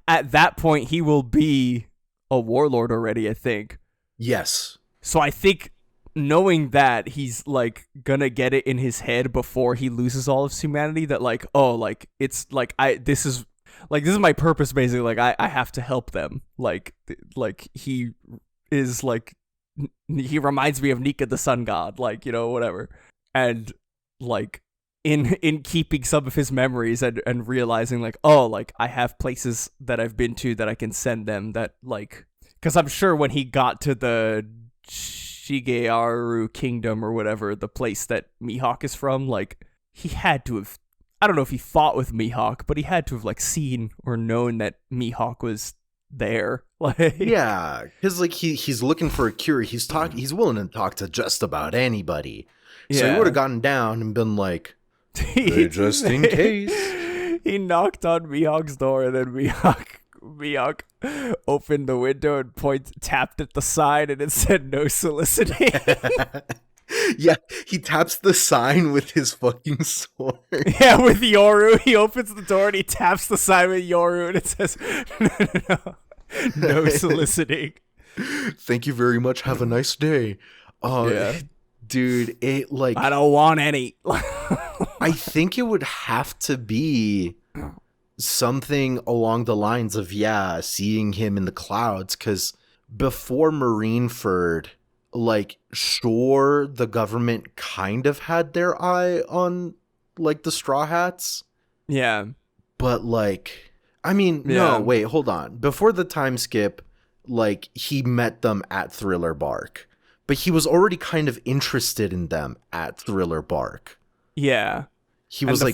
at that point he will be a warlord already, I think. Yes. So I think, knowing that, he's, like, gonna get it in his head before he loses all of his humanity that, like, oh, like, it's like, this is my purpose, basically. Like, I have to help them. Like he is, like, he reminds me of Nika the sun god, like, you know, whatever. And, like, in keeping some of his memories and realizing, like, oh, like, I have places that I've been to that I can send them, that, like, because I'm sure when he got to the Shigearu Kingdom or whatever, the place that Mihawk is from, like, he had to have, I don't know if he fought with Mihawk, but he had to have, like, seen or known that Mihawk was there. Like, yeah, because, like, he's looking for a cure. He's willing to talk to just about anybody. So he would have gotten down and been like, hey, just in case. He knocked on Mihawk's door, and then Mihawk opened the window and tapped at the sign, and it said no soliciting. Yeah, he taps the sign with his fucking sword. Yeah, with Yoru. He opens the door and he taps the sign with Yoru, and it says, no soliciting. Thank you very much. Have a nice day. Yeah. Dude, it, like, I don't want any. I think it would have to be something along the lines of, seeing him in the clouds, because before Marineford, like, sure, the government kind of had their eye on, like, the Straw Hats. Yeah. But, like, I mean, no, wait, hold on. Before the time skip, like, he met them at Thriller Bark. But he was already kind of interested in them at Thriller Bark. Yeah. He was, the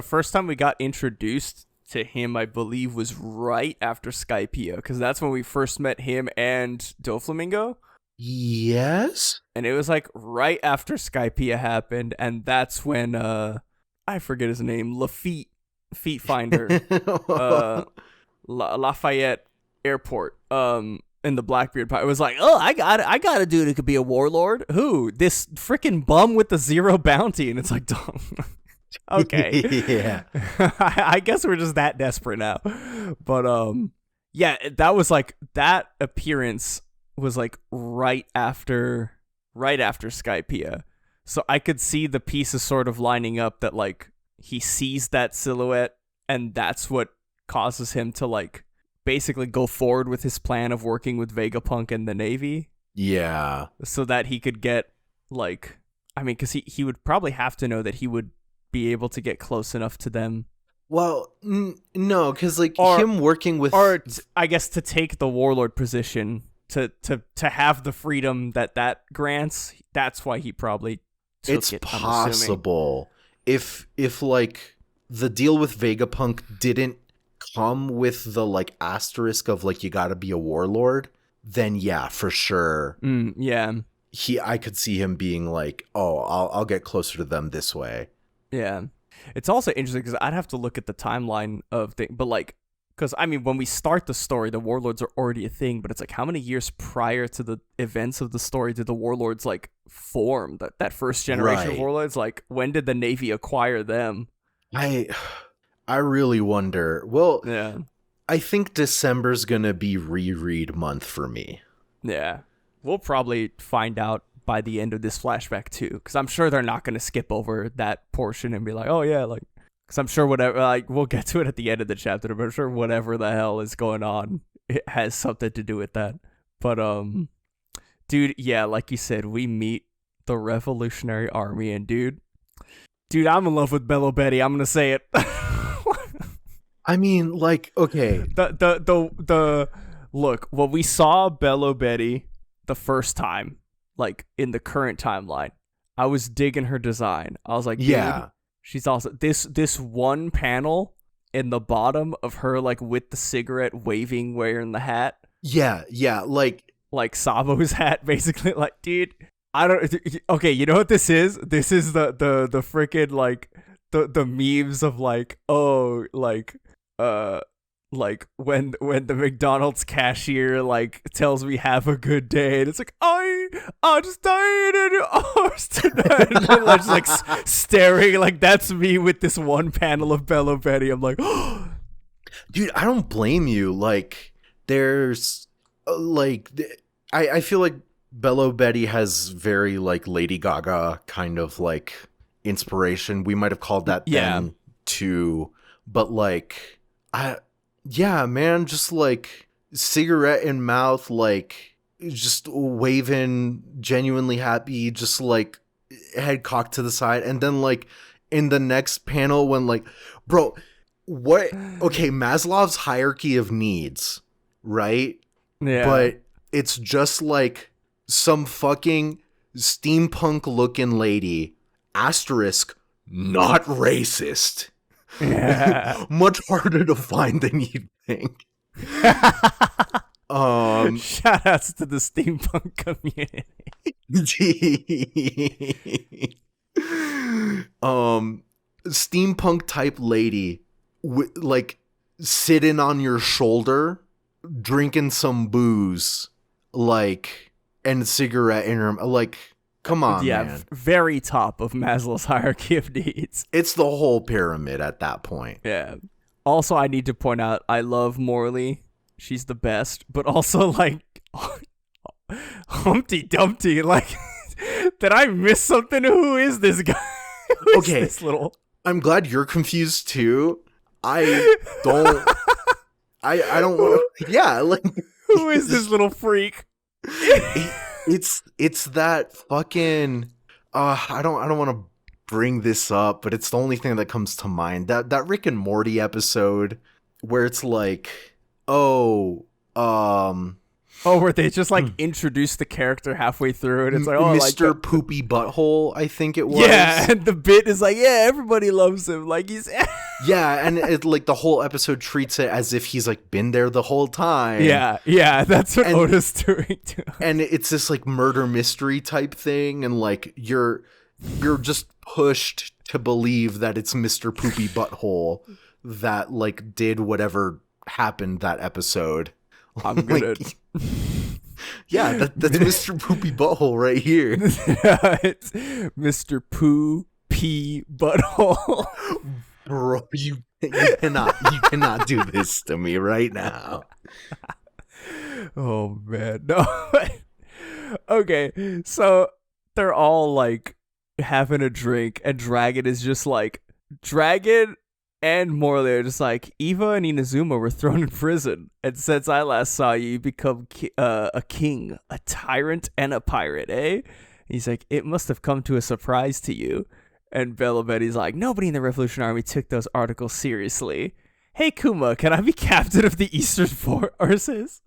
first time we got introduced to him, I believe, was right after Skypiea, because that's when we first met him and Doflamingo. Yes. And it was like right after Skypiea happened, and that's when I forget his name, Lafitte, Feet Finder, uh Lafayette Airport, in the Blackbeard Pie. It was like, oh, I got a dude who could be a warlord. Who? This freaking bum with the zero bounty. And it's like, okay. Yeah. I guess we're just that desperate now. But yeah, that was like, that appearance was like right after Skypiea. So I could see the pieces sort of lining up, that like he sees that silhouette, and that's what causes him to like basically go forward with his plan of working with Vegapunk and the Navy, Yeah. so that he could get like, I mean, because he would probably have to know that he would be able to get close enough to them, Well, no, because like Or- him working with, I guess to take the warlord position, to have the freedom that grants. That's why he probably took it's it, I'm assuming. possible if like the deal with Vegapunk didn't come with the like asterisk of like you got to be a warlord, then yeah, for sure. Yeah. I could see him being like, oh, I'll get closer to them this way. Yeah. It's also interesting because I'd have to look at the timeline of things, but like, because I mean, when we start the story, the warlords are already a thing, but it's like, how many years prior to the events of the story did the warlords like form? That first generation of Right. warlords, like, when did the Navy acquire them? I really wonder. Well, Yeah. I think December's gonna be reread month for me. Yeah. We'll probably find out by the end of this flashback too, because I'm sure they're not going to skip over that portion and be like, oh yeah, like, because I'm sure whatever, like, we'll get to it at the end of the chapter, but I'm sure whatever the hell is going on, it has something to do with that. But dude, yeah, like you said, we meet the Revolutionary Army, and dude, I'm in love with Bello Betty. I'm gonna say it. I mean, like, okay, the look, when we saw Bello Betty the first time, like in the current timeline, I was digging her design. I was like, dude, yeah, she's also this one panel in the bottom of her like with the cigarette waving, wearing the hat, yeah, like Sabo's hat, basically. Like, dude, I don't. Okay, you know what this is? This is the freaking like the memes of like, oh, like when the McDonald's cashier like tells me have a good day, and it's like, I just died in your arms tonight, and then just like staring, like that's me with this one panel of Bello Betty. I'm like, dude, I don't blame you. Like, there's like, I feel like Bello Betty has very like Lady Gaga kind of like inspiration. We might have called that then too, but like, yeah, man, just like cigarette in mouth, like just waving, genuinely happy, just like head cocked to the side. And then like in the next panel, when like, bro, what? Okay, Maslow's hierarchy of needs, right? yeah, But it's just like some fucking steampunk looking lady, asterisk, not racist. yeah. Much harder to find than you'd think. Shout outs to the steampunk community. Steampunk type lady, like sitting on your shoulder, drinking some booze, like, and cigarette in her, like, come on, Yeah, man. very top of Maslow's hierarchy of needs. It's the whole pyramid at that point. Yeah. Also, I need to point out, I love Morley. She's the best, but also like Humpty Dumpty. Like, did I miss something? Who is this guy? Who is Okay. this little. I'm glad you're confused too. I don't. I don't want. Yeah, like Who is this little freak? it's that fucking. I don't want to bring this up, but it's the only thing that comes to mind. That Rick and Morty episode where it's like, oh, Oh, where they just like introduce the character halfway through, and it's like, oh, Mr. like Poopy Butthole, I think it was. yeah, and the bit is like, yeah, everybody loves him, like he's Yeah, and it, like the whole episode treats it as if he's like been there the whole time. yeah, that's what Oda's doing too. And it's this like murder mystery type thing, and like you're just pushed to believe that it's Mr. Poopy Butthole that like did whatever happened that episode. I'm gonna. Yeah, that's Mr. Poopy Butthole right here. It's Mr. Poo Pee Butthole. Bro, you cannot do this to me right now. Oh man, no. Okay, so they're all like having a drink, and Dragon is just like Dragon and Morley are just like, Eva and Inazuma were thrown in prison, and since I last saw you, you become a king, a tyrant, and a pirate, eh? He's like, it must have come to a surprise to you. And Bella Betty's like, nobody in the Revolution Army took those articles seriously. Hey, Kuma, can I be captain of the Eastern Forces?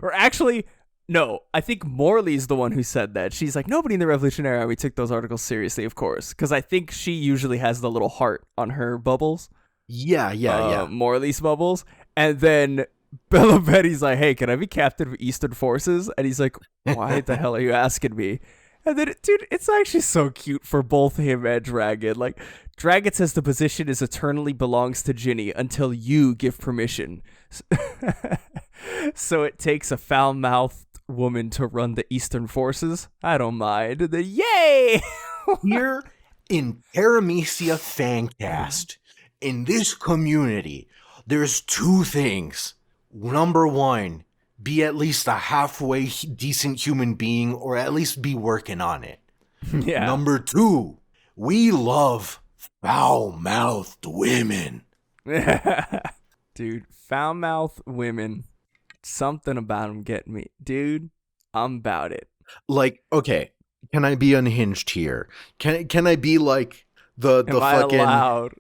Or actually, no, I think Morley's the one who said that. She's like, nobody in the Revolutionary Army took those articles seriously, of course. Because I think she usually has the little heart on her bubbles. Yeah. Morley's bubbles. And then Bella Betty's like, hey, can I be captain of Eastern Forces? And he's like, why the hell are you asking me? And then, dude, it's actually so cute for both him and Dragon. Like, Dragon says the position is eternally belongs to Ginny until you give permission. So it takes a foul-mouthed woman to run the Eastern Forces. I don't mind. And then, yay! Here in Paramecia Fancast, in this community, there's two things. Number one, be at least a halfway decent human being, or at least be working on it. Yeah. Number two, we love foul-mouthed women. Dude, foul-mouthed women. Something about them get me. Dude, I'm about it. Like, okay, can I be unhinged here? Can I be like the Am I fucking... allowed?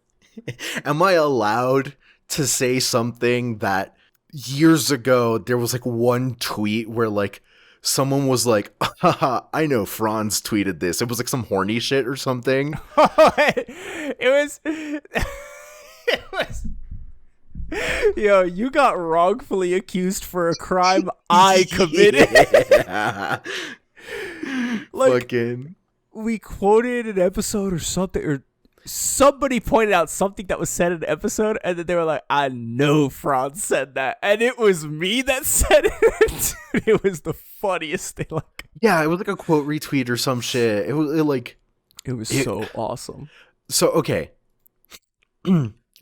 Am I allowed to say something that years ago there was like one tweet where like someone was like, haha, I know Franz tweeted this. It was like some horny shit or something. It was Yo, you got wrongfully accused for a crime I committed. Yeah. Like, fucking... we quoted an episode or something, or somebody pointed out something that was said in an episode, and then they were like, I know Franz said that. And it was me that said it. It was the funniest thing. Like, yeah, it was like a quote retweet or some shit. It was so awesome. So, okay.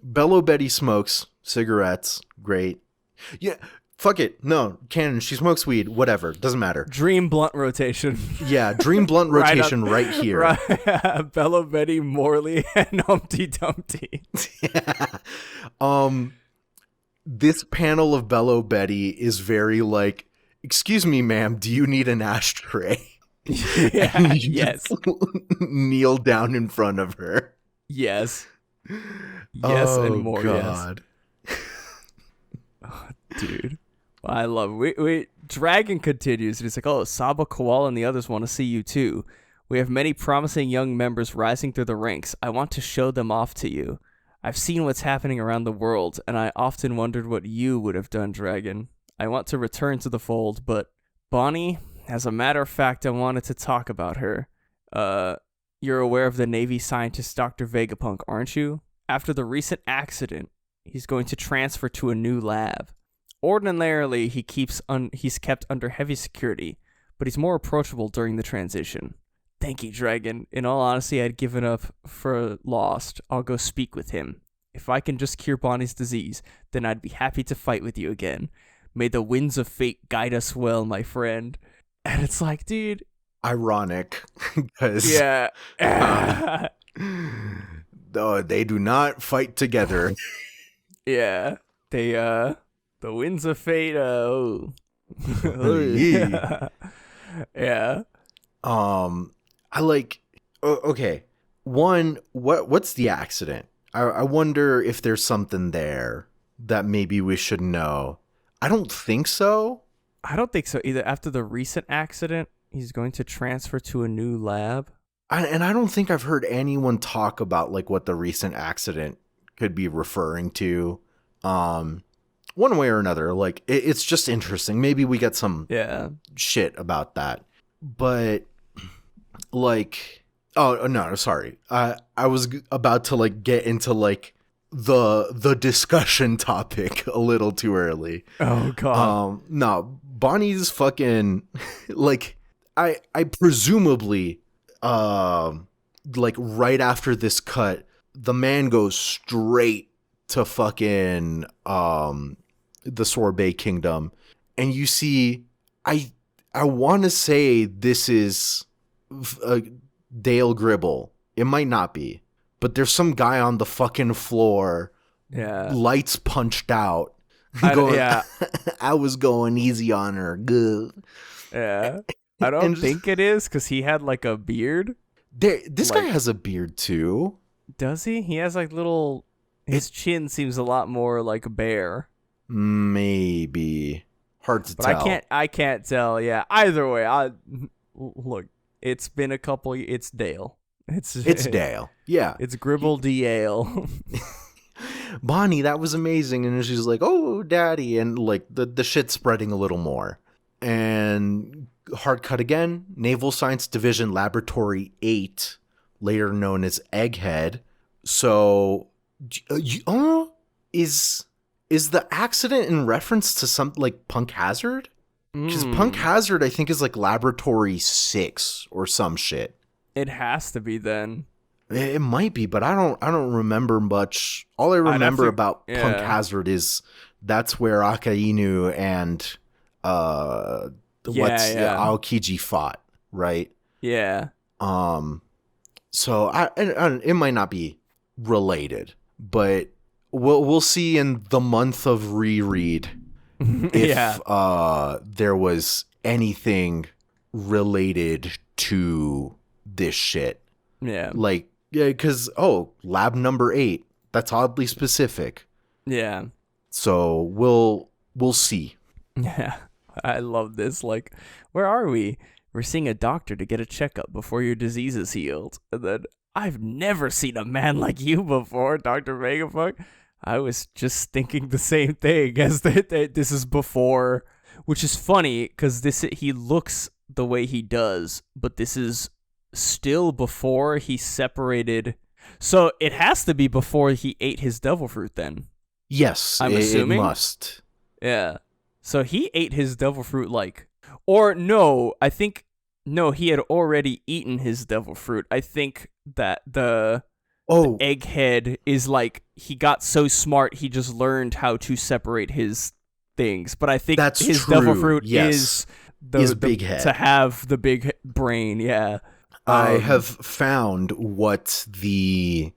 Bello Betty smokes cigarettes. Great. Yeah, fuck it. No, canon. She smokes weed. Whatever. Doesn't matter. Dream blunt rotation. Yeah, dream blunt rotation right here. Right. Bello Betty, Morley, and Humpty Dumpty. Yeah. This panel of Bello Betty is very like, excuse me, ma'am, do you need an ashtray? Yeah, yes. Kneel down in front of her. Yes. Yes, oh, and more. God. Yes. Oh, dude, I love it. Wait, Dragon continues, and he's like, oh, Saba, Koala, and the others want to see you too. We have many promising young members rising through the ranks. I want to show them off to you. I've seen what's happening around the world, and I often wondered what you would have done, Dragon. I want to return to the fold, but Bonnie, as a matter of fact, I wanted to talk about her. You're aware of the Navy scientist Dr. Vegapunk, aren't you? After the recent accident, he's going to transfer to a new lab. Ordinarily, he's kept under heavy security, but he's more approachable during the transition. Thank you, Dragon. In all honesty, I'd given up for Lost. I'll go speak with him. If I can just cure Bonnie's disease, then I'd be happy to fight with you again. May the winds of fate guide us well, my friend. And it's like, dude... Ironic, because... Yeah. They do not fight together. Yeah. They, the winds of fate, oh. Yeah. Yeah. I like... Okay. One, what's the accident? I wonder if there's something there that maybe we should know. I don't think so. I don't think so either. After the recent accident, he's going to transfer to a new lab. And I don't think I've heard anyone talk about like what the recent accident could be referring to. One way or another, like it's just interesting. Maybe we get some shit about that. But like, oh no, sorry. I was about to like get into like the discussion topic a little too early. Oh god. No, Bonnie's fucking like I presumably like right after this cut, the man goes straight to fucking the Sorbet Kingdom, and you see I want to say this is Dale Gribble. It might not be, but there's some guy on the fucking floor. Yeah. Lights punched out. Yeah. I was going easy on her. Good. Yeah. I don't think it is because he had like a beard. This guy has a beard too. Does he? He has like little. His chin seems a lot more like bare. Maybe hard to tell. I can't tell. Yeah. Either way, look. It's been a couple. It's Dale. It's Dale. Yeah. It's Gribble Dale. Bonnie, that was amazing, and she's like, "Oh, Daddy," and like the shit's spreading a little more. And hard cut again. Naval Science Division Laboratory 8, later known as Egghead. So, is the accident in reference to some like Punk Hazard? Because Punk Hazard, I think, is like Laboratory 6 or some shit. It has to be then. It might be, but I don't remember much. All I remember about Punk Hazard is that's where Akainu and Aokiji fought, right? Yeah. So I it might not be related, but we'll see in the month of reread if there was anything related to this shit. Yeah. Like, yeah, because lab number 8, that's oddly specific. Yeah. So we'll see. Yeah. I love this. Like, where are we? We're seeing a doctor to get a checkup before your disease is healed. And then, I've never seen a man like you before, Dr. Vegapunk. I was just thinking the same thing as that this is before, which is funny because he looks the way he does, but this is still before he separated. So it has to be before he ate his devil fruit then. Yes, I'm assuming. It must. Yeah. So he ate his devil fruit he had already eaten his devil fruit. I think that the egghead is like he got so smart he just learned how to separate his things. But I think his devil fruit is big head to have the big brain. Yeah. I have found what the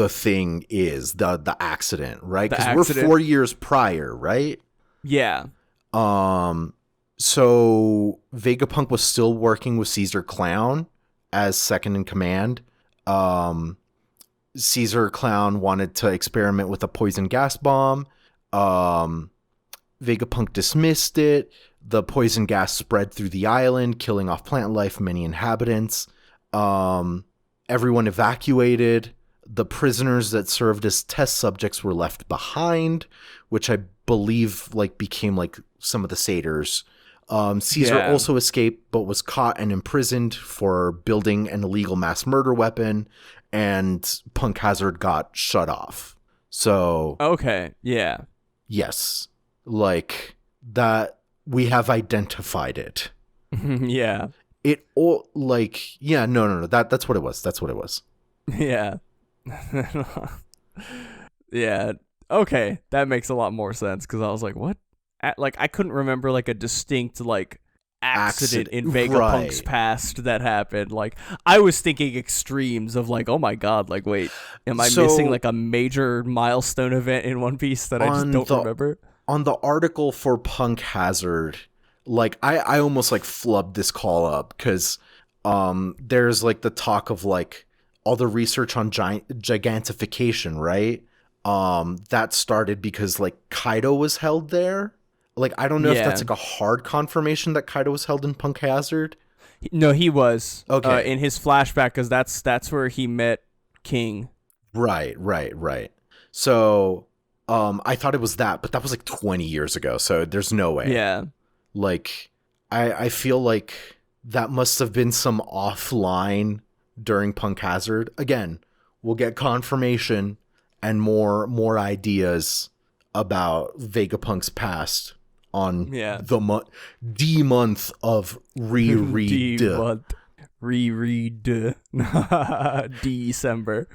thing is, the accident, right? Because we're 4 years prior, right? Yeah. So Vegapunk was still working with Caesar Clown as second in command. Caesar Clown wanted to experiment with a poison gas bomb. Vegapunk dismissed it. The poison gas spread through the island, killing off plant life, many inhabitants. Everyone evacuated. The prisoners that served as test subjects were left behind, which I believe became some of the satyrs. Caesar also escaped, but was caught and imprisoned for building an illegal mass murder weapon, and Punk Hazard got shut off. So okay, yeah, yes, that we have identified it. Yeah, it all no. That's what it was. That's what it was. Yeah. Yeah. Okay, that makes a lot more sense because I was like, what? I couldn't remember a distinct accident in Vegapunk's past that happened. I was thinking extremes of oh my god, wait, am I missing a major milestone event in One Piece that I just don't remember? On the article for Punk Hazard, I almost flubbed this call up because there's the talk of all the research on gigantification, right? That started because Kaido was held there. Like, I don't know if that's Yeah. like a hard confirmation that Kaido was held in Punk Hazard. No, he was. Okay. In his flashback, because that's where he met King. Right. So, I thought it was that, but that was like 20 years ago. So there's no way. Yeah. Like, I feel like that must have been some offline during Punk Hazard. Again, we'll get confirmation and more ideas about Vegapunk's past on the month of reread. Reread. December.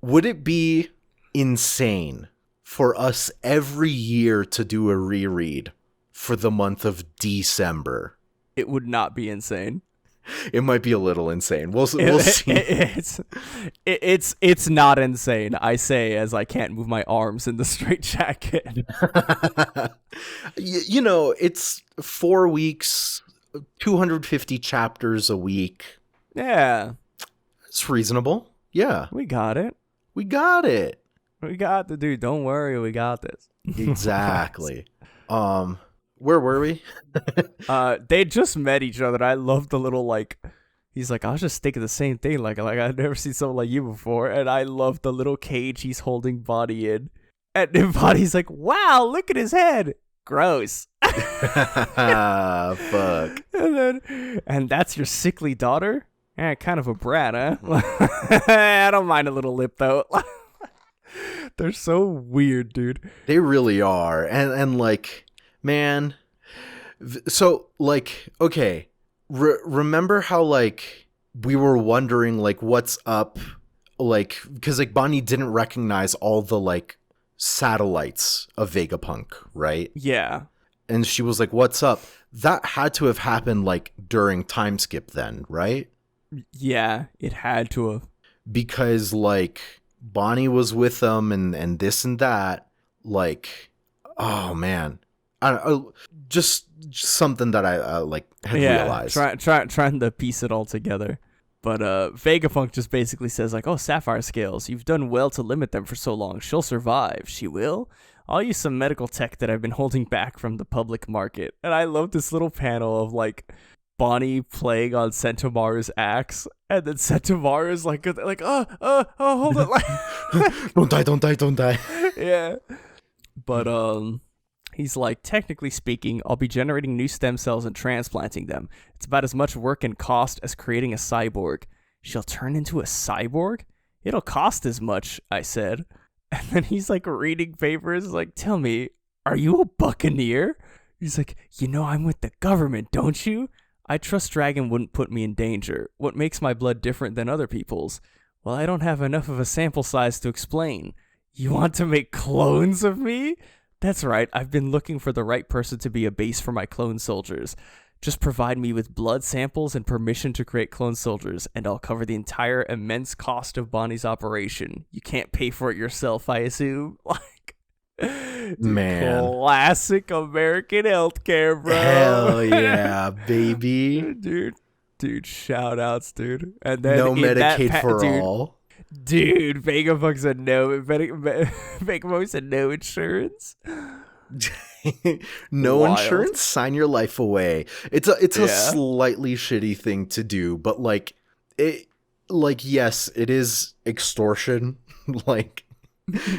Would it be insane for us every year to do a reread for the month of December? It would not be insane. It might be a little insane. We'll see. It's not insane. I say as I can't move my arms in the straitjacket. You know, it's 4 weeks, 250 chapters a week. Yeah, it's reasonable. Yeah, we got it. We got the dude. Don't worry, we got this. Exactly. Where were we? They just met each other. I love the little like. He's like, I was just thinking the same thing. Like I've never seen someone like you before, and I love the little cage he's holding Bonnie in. And then Bonnie's like, wow, look at his head. Gross. Fuck. And that's your sickly daughter? Kind of a brat, huh? I don't mind a little lip though. They're so weird, dude. They really are. And like, man, so like, okay, remember how like we were wondering like what's up, like, because like Bonnie didn't recognize all the like satellites of Vegapunk, right? Yeah. And she was like, what's up? That had to have happened like during time skip then, right? Yeah, it had to have. Because like Bonnie was with them and this and that, like, oh man, I don't know, just something that I like had realized. Trying to piece it all together. But Vegapunk just basically says like, oh, Sapphire Scales, you've done well to limit them for so long. She'll survive. She will. I'll use some medical tech that I've been holding back from the public market. And I love this little panel of like Bonnie playing on Sentomaru's axe, and then Sentomaru's like hold it, like don't die. Yeah. But he's like, technically speaking, I'll be generating new stem cells and transplanting them. It's about as much work and cost as creating a cyborg. She'll turn into a cyborg? It'll cost as much, I said. And then he's like reading papers, like, tell me, are you a buccaneer? He's like, you know I'm with the government, don't you? I trust Dragon wouldn't put me in danger. What makes my blood different than other people's? Well, I don't have enough of a sample size to explain. You want to make clones of me? That's right, I've been looking for the right person to be a base for my clone soldiers. Just provide me with blood samples and permission to create clone soldiers, and I'll cover the entire immense cost of Bonnie's operation. You can't pay for it yourself, I assume? Like, man. Classic American healthcare, bro. Hell yeah, baby. Dude, shout outs, dude. And then no Medicaid for all. Dude, Vegapunk said no. Vegapunk said no insurance. No Wild. Insurance, sign your life away. It's a slightly shitty thing to do, but like it, like, yes, it is extortion, like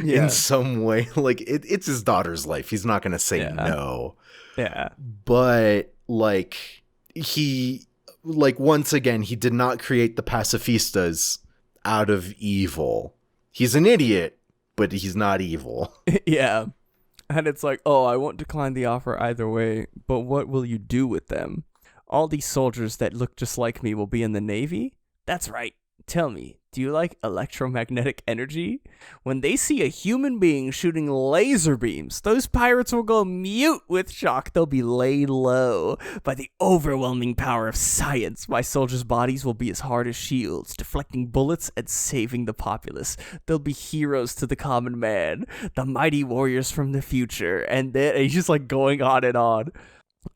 in some way. Like it's his daughter's life. He's not gonna say no. Yeah. But like he, like, once again, he did not create the pacifistas out of evil. He's an idiot, but he's not evil. Yeah. And it's like, oh, I won't decline the offer either way, but what will you do with them? All these soldiers that look just like me will be in the Navy? That's right. Tell me, do you like electromagnetic energy? When they see a human being shooting laser beams, those pirates will go mute with shock. They'll be laid low. By the overwhelming power of science, my soldiers' bodies will be as hard as shields, deflecting bullets and saving the populace. They'll be heroes to the common man, the mighty warriors from the future. And then he's just like going on and on.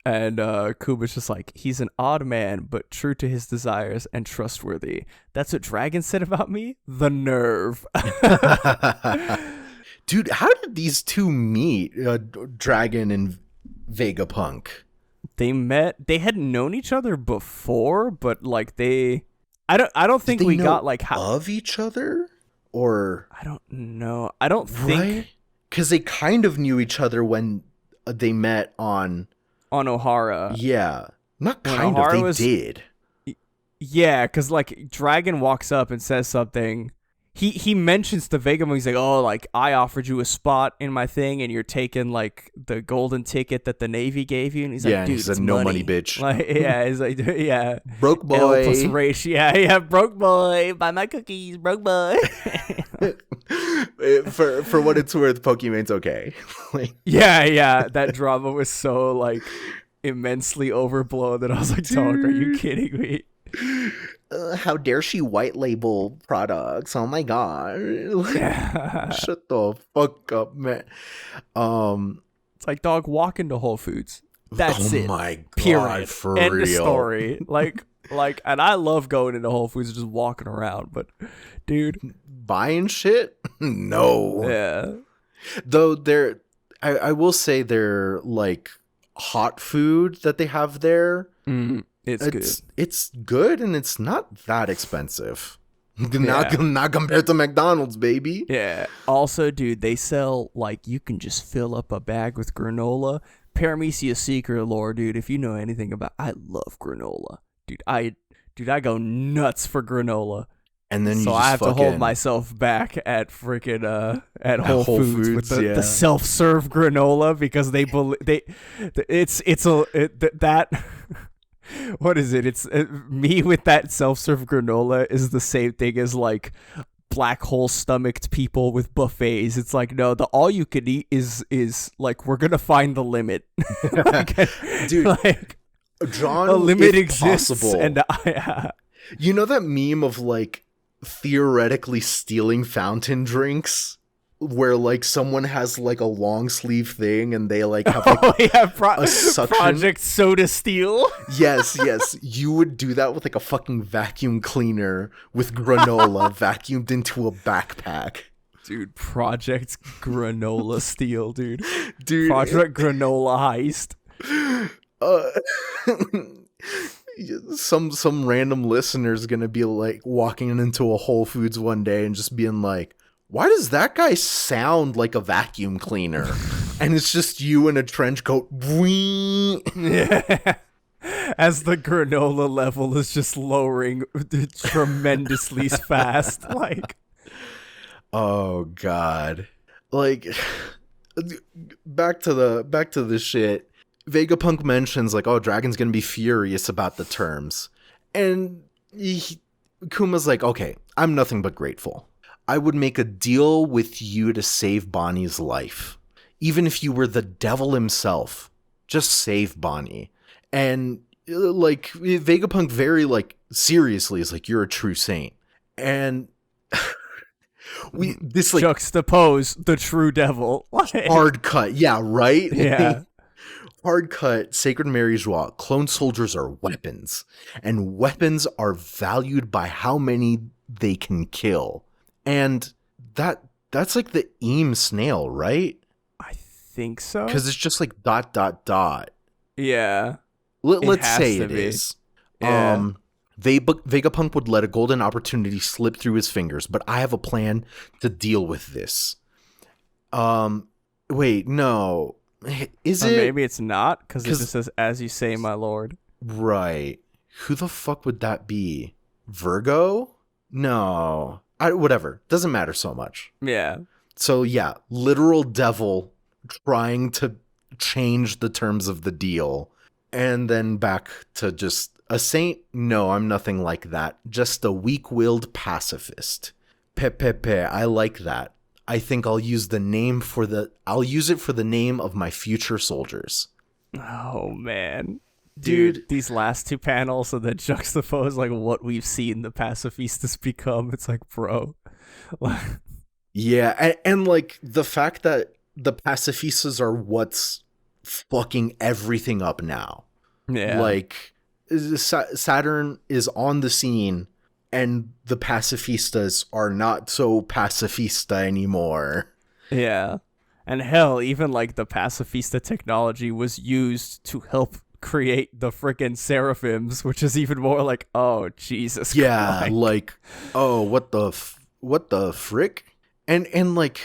And Kuba's just like, he's an odd man, but true to his desires and trustworthy. That's what Dragon said about me? The nerve. Dude, how did these two meet? Dragon and Vegapunk. They met. They had known each other before, but like they. I don't think we got like how of each other, or I don't know. I don't think right, because they kind of knew each other when they met on Ohara. Yeah, not When kind Ohara of. They did. Yeah, because like Dragon walks up and says something. He mentions to Vegapunk, he's like, oh, like I offered you a spot in my thing, and you're taking like the golden ticket that the Navy gave you, and he's like, dude, he said, it's no money, bitch. Like, yeah, he's like, yeah, Broke boy. L plus ratio, yeah, broke boy, buy my cookies, broke boy. for what it's worth, Pokemon's okay. Like, yeah, that drama was so like immensely overblown that I was like, dog, are you kidding me? How dare she white label products? Oh my god! Shut the fuck up, man. It's like, dog, walk into Whole Foods. That's it. Oh my god! Period. For End real. of story. Like, and I love going into Whole Foods and just walking around, but dude, buying shit? No. Yeah. Though I will say they're like hot food that they have there. It's good. It's good, and it's not that expensive. Not compared to McDonald's, baby. Yeah. Also, dude, they sell like you can just fill up a bag with granola. Paramecia secret lore, dude. If you know anything about, I love granola, dude. I go nuts for granola. And then so I have to hold myself back at freaking at Whole Foods with the self-serve granola because they that. What is it? It's me with that self-serve granola is the same thing as like black hole stomached people with buffets. It's like, no, the all you can eat is like we're gonna find the limit. Like, dude, like John, the limit exists, possible. and you know that meme of like theoretically stealing fountain drinks? Where like someone has like a long sleeve thing and they like have like a suction. Project Soda Steel. Yes, you would do that with like a fucking vacuum cleaner with granola vacuumed into a backpack. Dude, Project Granola Steel, dude. Dude, Project Granola Heist. Some random listener's gonna be like walking into a Whole Foods one day and just being like, why does that guy sound like a vacuum cleaner? And it's just you in a trench coat. Yeah. As the granola level is just lowering tremendously fast. Like, oh god. Like, back to the shit. Vegapunk mentions like, oh, Dragon's gonna be furious about the terms. And Kuma's like, okay, I'm nothing but grateful. I would make a deal with you to save Bonnie's life. Even if you were the devil himself, just save Bonnie. And like Vegapunk very like seriously is like, you're a true saint. And this like juxtapose the true devil. Hard cut. Yeah, right? Yeah. Hard cut, Sacred Mary's Joie. Clone soldiers are weapons. And weapons are valued by how many they can kill. And that's like the Eam snail, right? I think so. Because it's just like ... Yeah. Let's say it is. Yeah. Vegapunk would let a golden opportunity slip through his fingers, but I have a plan to deal with this. Wait, no. Is it? Maybe it's not, because it just says, as you say, my lord. Right. Who the fuck would that be? Virgo? No. Whatever. Doesn't matter so much. Yeah. So yeah, literal devil trying to change the terms of the deal. And then back to just a saint? No, I'm nothing like that. Just a weak-willed pacifist. Pepepe, I like that. I think I'll use it for the name of my future soldiers. Oh man. Dude, these last two panels and then juxtapose like what we've seen the pacifistas become. It's like, bro. Yeah, and like the fact that the pacifistas are what's fucking everything up now. Yeah. Like Saturn is on the scene and the pacifistas are not so pacifista anymore. Yeah. And hell, even like the pacifista technology was used to help create the freaking seraphims, which is even more like, oh Jesus Yeah, Christ. like, oh, what the frick? And like,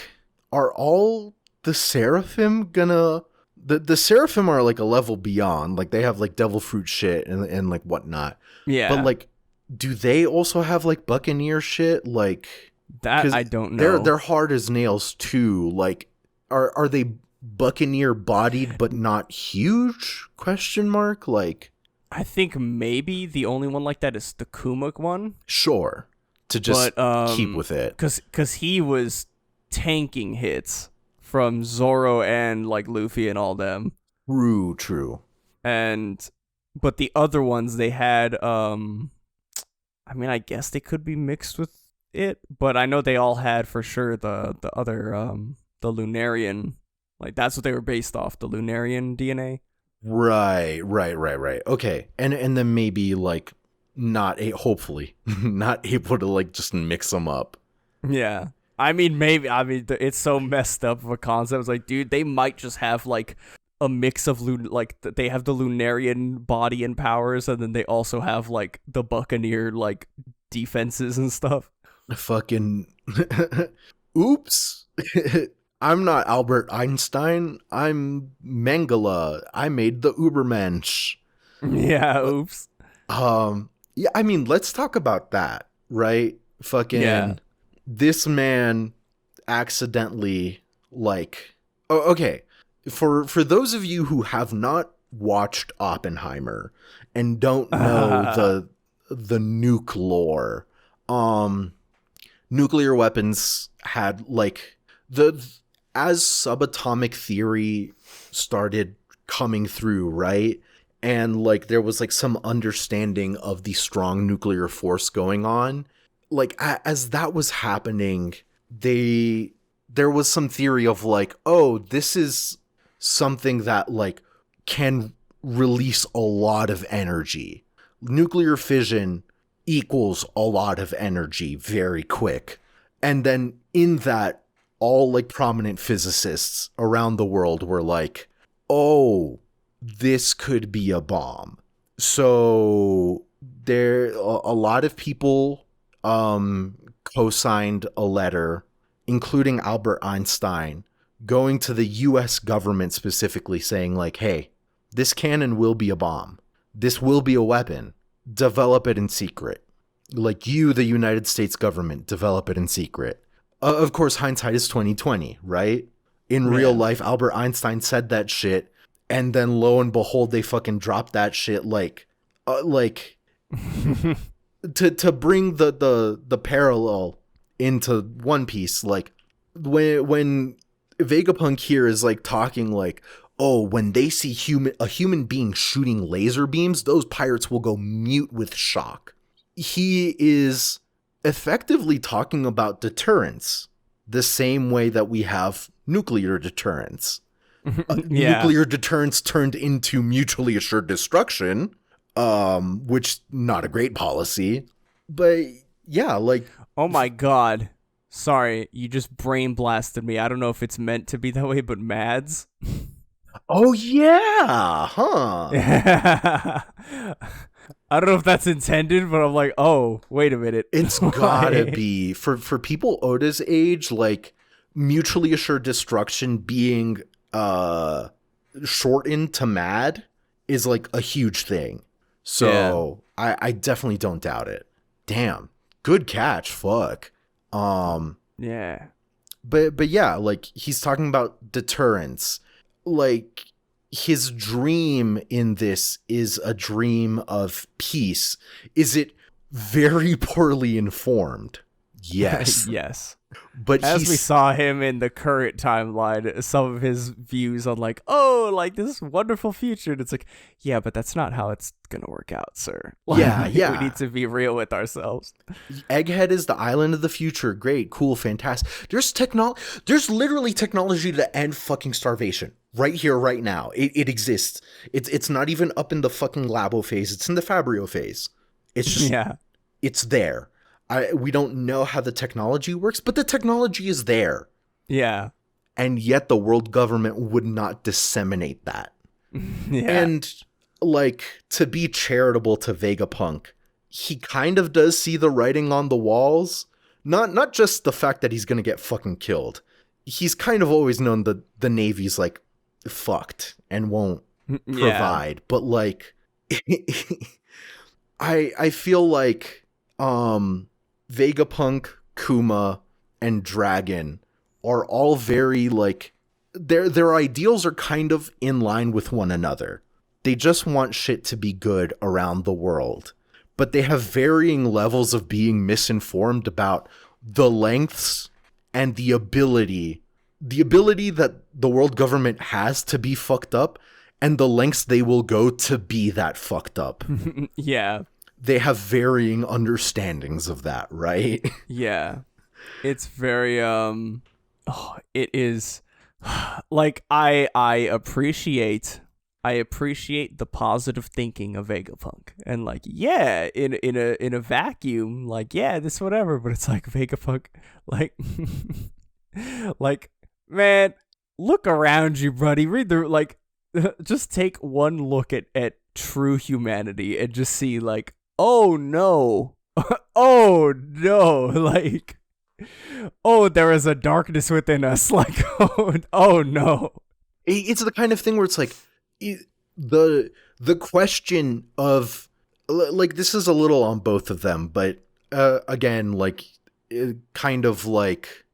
are all the seraphim gonna the seraphim are like a level beyond, like they have like devil fruit shit and like whatnot. But Yeah. like, do they also have like buccaneer shit? Like, That because I don't know. they're hard as nails too. Like, are they buccaneer bodied but not huge? Question mark. Like, I think maybe the only one like that is the Kumuk one. sure, to just But keep with it. cause he was tanking hits from Zoro and like Luffy and all them. True. And but the other ones they had I mean I guess they could be mixed with it, but I know they all had for sure the other the Lunarian, like that's what they were based off, the Lunarian DNA. Right. Okay, and then maybe like hopefully not able to like just mix them up. Yeah. I mean, maybe. I mean, it's so messed up of a concept. It's like, dude, they might just have like a mix of they have the Lunarian body and powers, and then they also have like the Buccaneer like defenses and stuff. Fucking oops. I'm not Albert Einstein. I'm Mengele. I made the Ubermensch. Yeah. Oops. Yeah, I mean, let's talk about that, right? Fucking Yeah. this man accidentally like okay. For those of you who have not watched Oppenheimer and don't know the nuke lore, nuclear weapons had like as subatomic theory started coming through, right? And like there was like some understanding of the strong nuclear force going on. Like as that was happening, there was some theory of like, oh, this is something that like can release a lot of energy. Nuclear fission equals a lot of energy very quick. And then in that, all like prominent physicists around the world were like, oh, this could be a bomb. So a lot of people co-signed a letter, including Albert Einstein, going to the US government specifically saying like, hey, this cannon will be a bomb. This will be a weapon. Develop it in secret. Like you, the United States government, develop it in secret. Of course, hindsight is 2020, right? In real life, Albert Einstein said that shit, and then lo and behold, they fucking dropped that shit. Like to bring the parallel into One Piece, like when Vegapunk here is like talking like, oh, when they see a human being shooting laser beams, those pirates will go mute with shock. He is effectively talking about deterrence the same way that we have nuclear deterrence. Nuclear deterrence turned into mutually assured destruction, which not a great policy. But yeah, like, Oh my god. Sorry, you just brain blasted me. I don't know if it's meant to be that way, but Mads. oh yeah, huh? I don't know if that's intended, but I'm like, oh, wait a minute. It's gotta be for people Oda's age, like mutually assured destruction being shortened to mad is like a huge thing. So yeah. I definitely don't doubt it. Damn, good catch. Fuck. Yeah. But yeah, like he's talking about deterrence. Like his dream in this is a dream of peace. Is it very poorly informed? Yes. Yes. But as we saw him in the current timeline, some of his views on like, oh, like this wonderful future. And it's like, yeah, but that's not how it's gonna work out, sir. Like, yeah. We need to be real with ourselves. Egghead is the island of the future. Great, cool, fantastic. There's literally technology to end fucking starvation right here, right now. It exists. It's not even up in the fucking labo phase. It's in the Fabrio phase. It's just it's there. We don't know how the technology works, but the technology is there. Yeah. and yet the world government would not disseminate that. Yeah. And like, to be charitable to Vegapunk, he kind of does see the writing on the walls. Not just the fact that he's gonna get fucking killed. He's kind of always known that the Navy's like fucked and won't provide. But like I feel like Vegapunk, Kuma, and Dragon are all very like their ideals are kind of in line with one another. They just want shit to be good around the world. But they have varying levels of being misinformed about the lengths and the ability that the world government has to be fucked up, and the lengths they will go to be that fucked up. Yeah. They have varying understandings of that, right? Yeah. It's very it is like I appreciate the positive thinking of Vegapunk, and like, yeah, in a vacuum, like, yeah, this whatever, but it's like Vegapunk, like like, man, look around you, buddy. Read the like just take one look at true humanity and just see like, oh no. Oh no, like, oh, there is a darkness within us, like, oh no. It's the kind of thing where it's like the question of like, this is a little on both of them, but again, like, kind of like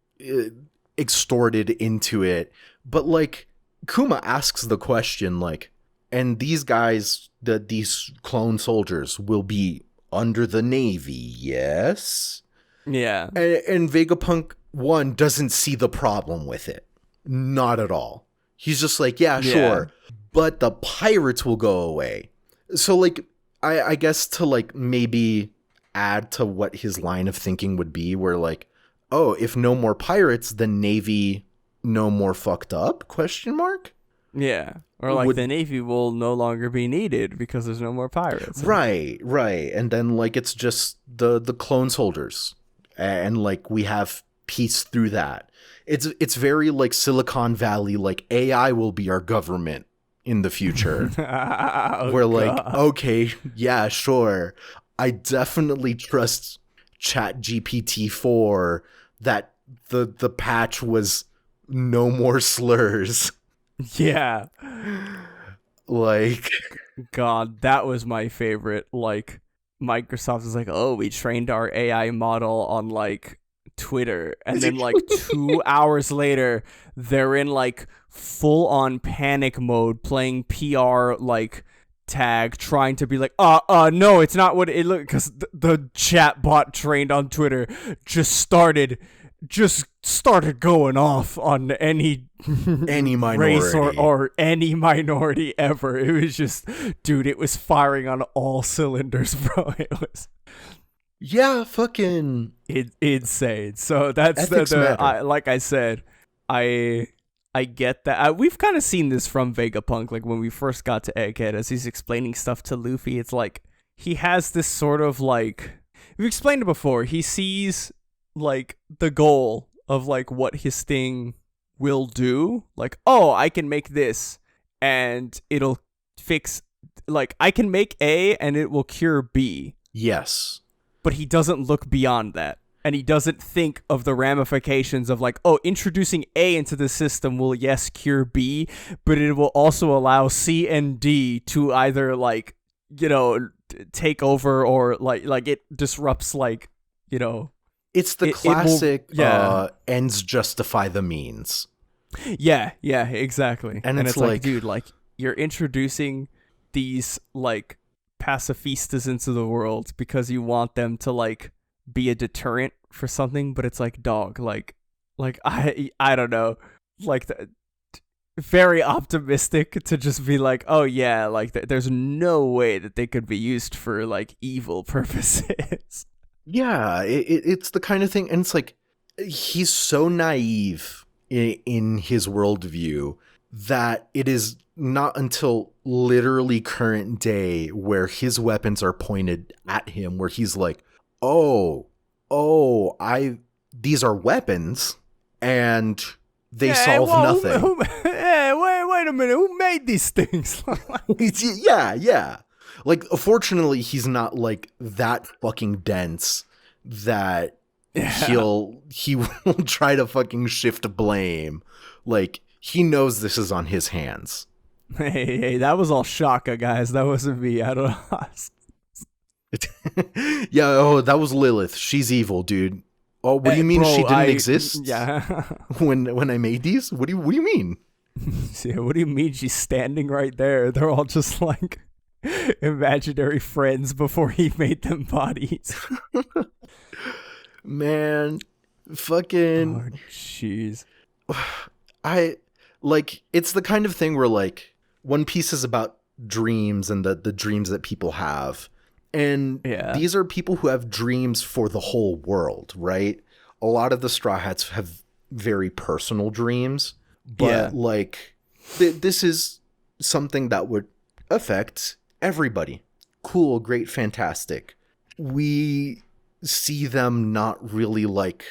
extorted into it. But like, Kuma asks the question like, and these guys, these clone soldiers will be under the Navy, yes? Yeah. And Vegapunk, one, doesn't see the problem with it. Not at all. He's just like, yeah, sure. But the pirates will go away. So, like, I guess to, like, maybe add to what his line of thinking would be, where, like, oh, if no more pirates, the Navy no more fucked up? Question mark? Yeah. Or like the Navy will no longer be needed because there's no more pirates. Right. And then like it's just the clone soldiers. And like we have peace through that. It's very like Silicon Valley, like AI will be our government in the future. We're like, okay, yeah, sure. I definitely trust ChatGPT-4 that the patch was no more slurs. Yeah. Like, God, that was my favorite. Like, Microsoft is like, oh, we trained our AI model on like Twitter, and then like 2 hours later they're in like full on panic mode playing PR like tag, trying to be like, no, it's not what it looked, because the chat bot trained on Twitter just started going off on any minority race or any minority ever. It was just, dude, it was firing on all cylinders, bro. It was, yeah, fucking insane. So that's like I said, I get that. We've kind of seen this from Vegapunk, like when we first got to Egghead, as he's explaining stuff to Luffy. It's like he has this sort of like, we've explained it before. He sees like the goal of like what his thing will do, like, oh, I can make this and it'll fix, like, I can make A and it will cure B. Yes. But he doesn't look beyond that, and he doesn't think of the ramifications of like, oh, introducing A into the system will, yes, cure B, but it will also allow C and D to either like, you know, take over, or like it disrupts, like, you know, it's the classic ends justify the means. Yeah, exactly. And it's like, dude, like, you're introducing these like pacifistas into the world because you want them to like be a deterrent for something, but it's like, dog, like I don't know, like very optimistic to just be like, oh yeah, like there's no way that they could be used for like evil purposes. Yeah, it's the kind of thing, and it's like he's so naive in his worldview that it is not until literally current day where his weapons are pointed at him, where he's like, these are weapons, and they Yeah, solve well, nothing. yeah, wait a minute. Who made these things? Yeah. Like, fortunately, he's not like that fucking dense that Yeah. he will try to fucking shift blame. Like, he knows this is on his hands. Hey, that was all Shaka, guys. That wasn't me. I don't know. Yeah, oh, that was Lilith. She's evil, dude. Oh, what do you mean Bro, she didn't exist Yeah. when I made these? What do you mean? Yeah, what do you mean she's standing right there? They're all just like imaginary friends before he made them bodies. Man, fucking Oh, jeez. I like it's the kind of thing where like One Piece is about dreams and the dreams that people have. And Yeah. these are people who have dreams for the whole world, right? A lot of the Straw Hats have very personal dreams, but like this is something that would affect everybody. Cool, great, fantastic. We see them not really like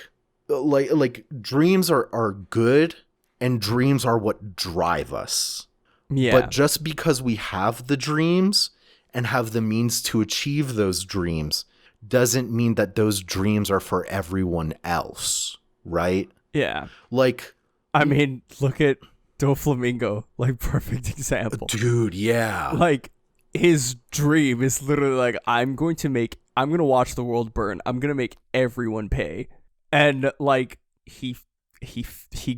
dreams are good, and dreams are what drive us. Yeah. But just because we have the dreams and have the means to achieve those dreams doesn't mean that those dreams are for everyone else, right? Yeah. Like, I mean, look at Doflamingo, like perfect example. dude, yeah. Like his dream is literally like I'm going to watch the world burn. I'm going to make everyone pay. And like he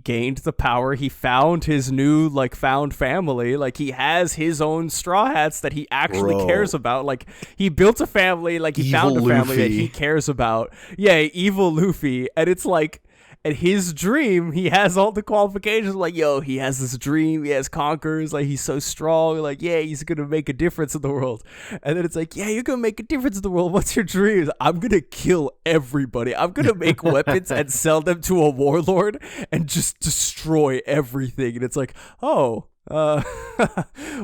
gained the power. He found his new found family. Like he has his own Straw Hats that he actually cares about. Like he built a family. Like he found a family that he cares about. Yeah, evil Luffy. And it's like, and his dream, he has all the qualifications. Like, yo, he has this dream. He has conquerors. Like, he's so strong. Like, yeah, he's going to make a difference in the world. And then it's like, yeah, you're going to make a difference in the world. What's your dreams? I'm going to kill everybody. I'm going to make weapons and sell them to a warlord and just destroy everything. And it's like, oh,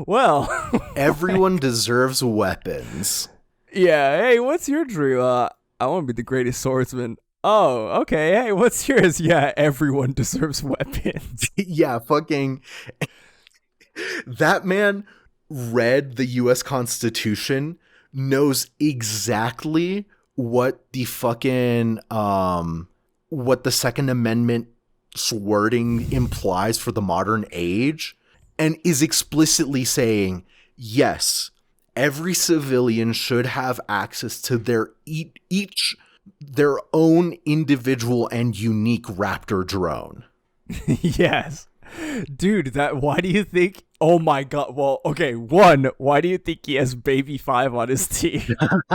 well. Everyone deserves weapons. Yeah, hey, what's your dream? I want to be the greatest swordsman. Oh, okay. Hey, what's yours? Yeah, everyone deserves weapons. Yeah, fucking. That man read the U.S. Constitution, knows exactly what the fucking what the Second Amendment's wording implies for the modern age, and is explicitly saying, yes, every civilian should have access to their their own individual and unique Raptor drone. Yes. Dude, why do you think, oh my god, well, okay, one, why do you think he has Baby 5 on his team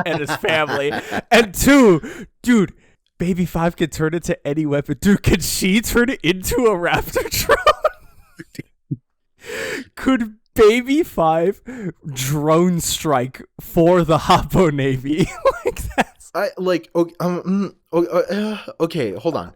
and his family? And two, dude, Baby 5 can turn into any weapon. Dude, can she turn it into a Raptor drone? Could Baby 5 drone strike for the Hoppo Navy? Like that's okay, hold on.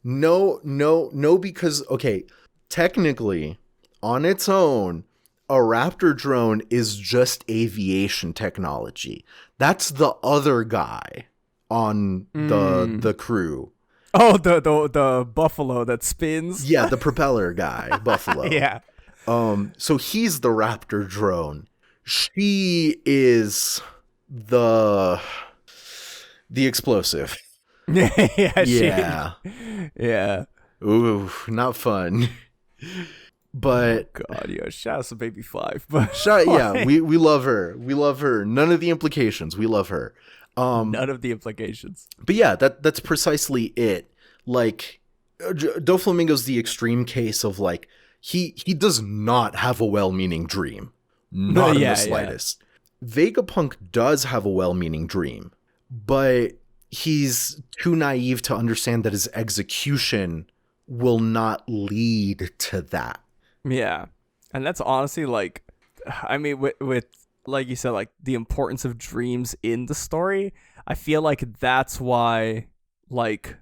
No, because okay, technically, on its own, a Raptor drone is just aviation technology. That's the other guy on the crew. Oh, the buffalo that spins. Yeah, the propeller guy, Buffalo. Yeah. So he's the Raptor drone. She is the explosive. Yeah. Yeah. Ooh, not fun. But God, yo, shout out to Baby 5. But yeah, we love her. We love her. None of the implications. We love her. None of the implications. But yeah, that's precisely it. Like, Doflamingo's the extreme case of like he does not have a well-meaning dream, not in the slightest. Yeah. Vegapunk does have a well-meaning dream, but he's too naive to understand that his execution will not lead to that. Yeah, and that's honestly like, I mean, with like you said, like the importance of dreams in the story. I feel like that's why, like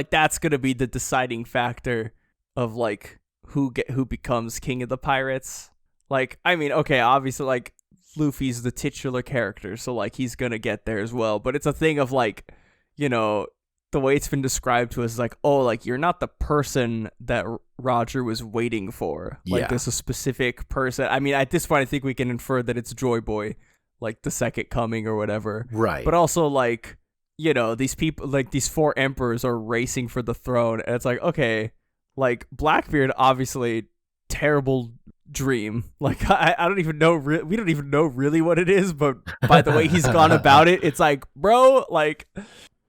that's gonna be the deciding factor of like who becomes king of the pirates. Like, I mean, okay, obviously, like Luffy's the titular character, so like he's gonna get there as well. But it's a thing of like, you know, the way it's been described to us is like, oh, like you're not the person that Roger was waiting for. Like Yeah. there's a specific person. I mean, at this point, I think we can infer that it's Joy Boy, like the second coming or whatever. Right. But also like, you know, these people, like these 4 emperors are racing for the throne, and it's like, okay, like Blackbeard, obviously terrible dream. Like I don't even know. We don't even know really what it is, but by the way he's gone about it, it's like, bro, like.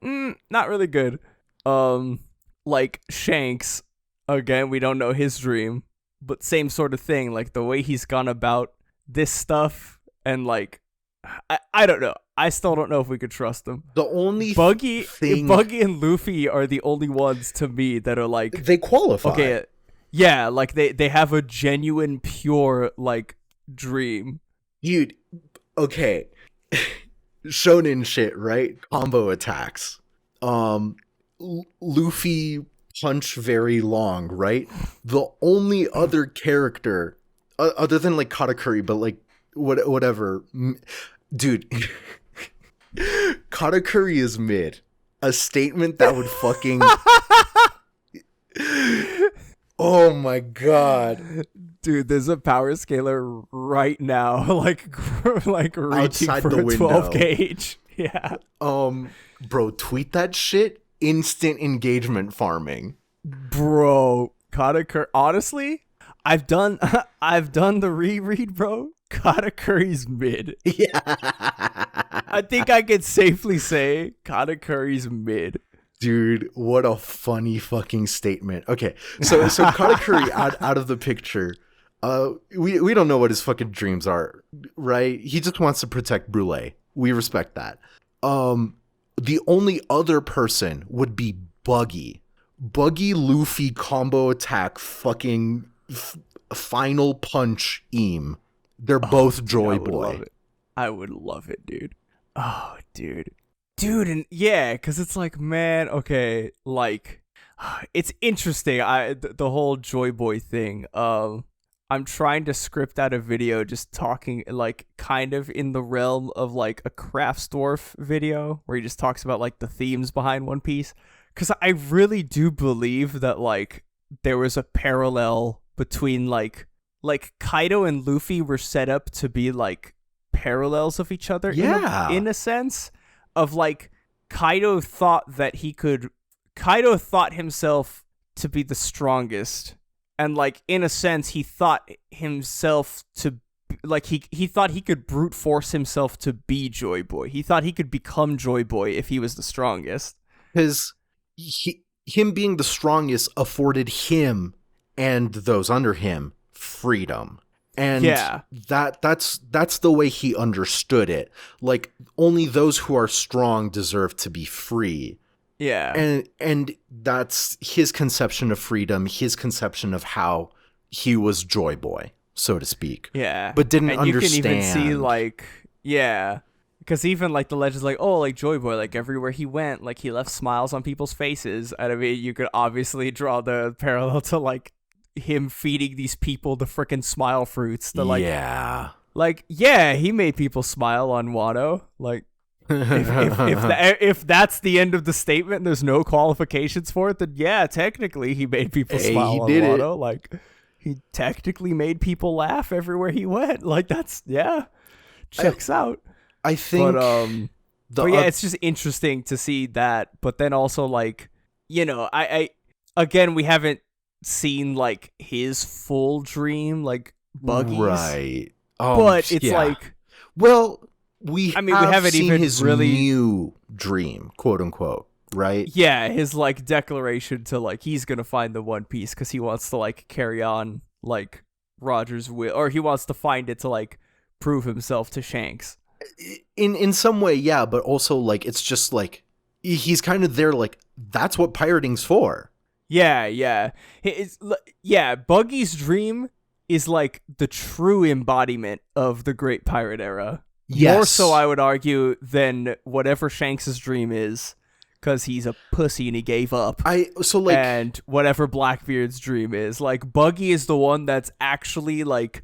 Not really good. Like Shanks, again, we don't know his dream, but same sort of thing. Like the way he's gone about this stuff, and like, I don't know. I still don't know if we could trust him. The only Buggy thing and Luffy are the only ones to me that are like, they qualify. okay, yeah, like they have a genuine, pure like dream. Dude, okay. Shonen shit, right? Combo attacks. Luffy punch very long, right? The only other character other than like Katakuri, but like whatever. Dude, Katakuri is mid. A statement that would fucking oh my god. Dude, there's a power scaler right now, like reaching Outside for the a window. 12 gauge. Yeah. Bro, tweet that shit. Instant engagement farming. Bro, Katakuri, honestly, I've done the reread, bro. Katakuri's mid. Yeah. I think I could safely say Katakuri's mid. Dude, what a funny fucking statement. Okay, so Katakuri out of the picture. We don't know what his fucking dreams are, right? He just wants to protect Brule. We respect that. The only other person would be Buggy. Buggy Luffy combo attack fucking final punch Eam. They're both Joy Boy. I would love it, dude. Oh, dude, and yeah, because it's like, man, okay, like, it's interesting. The whole Joy Boy thing. I'm trying to script out a video just talking like kind of in the realm of like a Craftsdorf video where he just talks about like the themes behind One Piece. Because I really do believe that like there was a parallel between like Kaido and Luffy were set up to be like parallels of each other. Yeah. In a sense of like Kaido thought himself to be the strongest. And, like, in a sense, he thought himself to, like, he thought he could brute force himself to be Joy Boy. He thought he could become Joy Boy if he was the strongest. Because him being the strongest afforded him and those under him freedom. And yeah. that's the way he understood it. Like, only those who are strong deserve to be free. Yeah. And that's his conception of freedom, his conception of how he was Joy Boy, so to speak. Yeah. But didn't and understand. You can even see, like, yeah. Because even, like, the legend's like, oh, like, Joy Boy, like, everywhere he went, like, he left smiles on people's faces. And I mean, you could obviously draw the parallel to, like, him feeding these people the frickin' smile fruits. The, like, yeah. Like, yeah, he made people smile on Wano. Like, if that's the end of the statement, there's no qualifications for it, then yeah, technically he made people smile on Wano. Like, he technically made people laugh everywhere he went. Like, that's, yeah, checks out. I think, but yeah, it's just interesting to see that. But then also, like, you know, I again, we haven't seen like his full dream, like Buggy's, right? But it's like, well. We haven't seen even his really new dream, quote unquote, right? Yeah, his like declaration to like he's gonna find the One Piece because he wants to like carry on like Roger's will, or he wants to find it to like prove himself to Shanks. In some way, yeah, but also like it's just like he's kind of there, like that's what pirating's for. Yeah. Buggy's dream is like the true embodiment of the Great Pirate Era. Yes. More so, I would argue, than whatever Shanks' dream is, because he's a pussy and he gave up. And whatever Blackbeard's dream is, like Buggy is the one that's actually like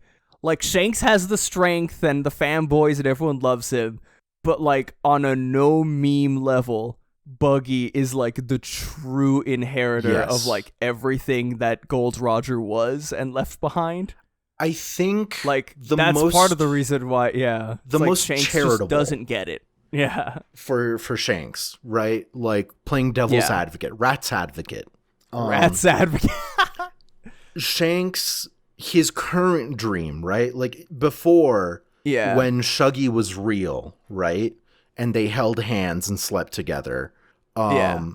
Shanks has the strength and the fanboys and everyone loves him, but like on a no meme level, Buggy is like the true inheritor of Yes. like everything that Gold Roger was and left behind. I think Like the that's most part of the reason why. Yeah, the it's like most Shanks just charitable doesn't get it. Yeah, for Shanks, right? Like playing devil's yeah. advocate, rat's advocate. Rat's advocate. Shanks, his current dream, right? Like before, Yeah, when Shuggy was real, right? And they held hands and slept together, yeah,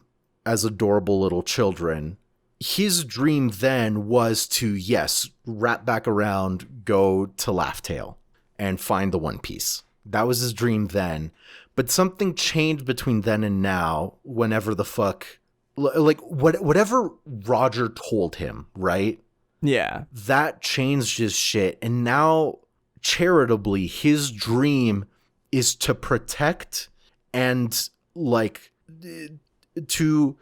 as adorable little children. His dream then was to, yes, wrap back around, go to Laugh Tale, and find the One Piece. That was his dream then. But something changed between then and now, whenever the fuck. Like, whatever Roger told him, right? yeah, That changed his shit. And now, charitably, his dream is to protect and, like, to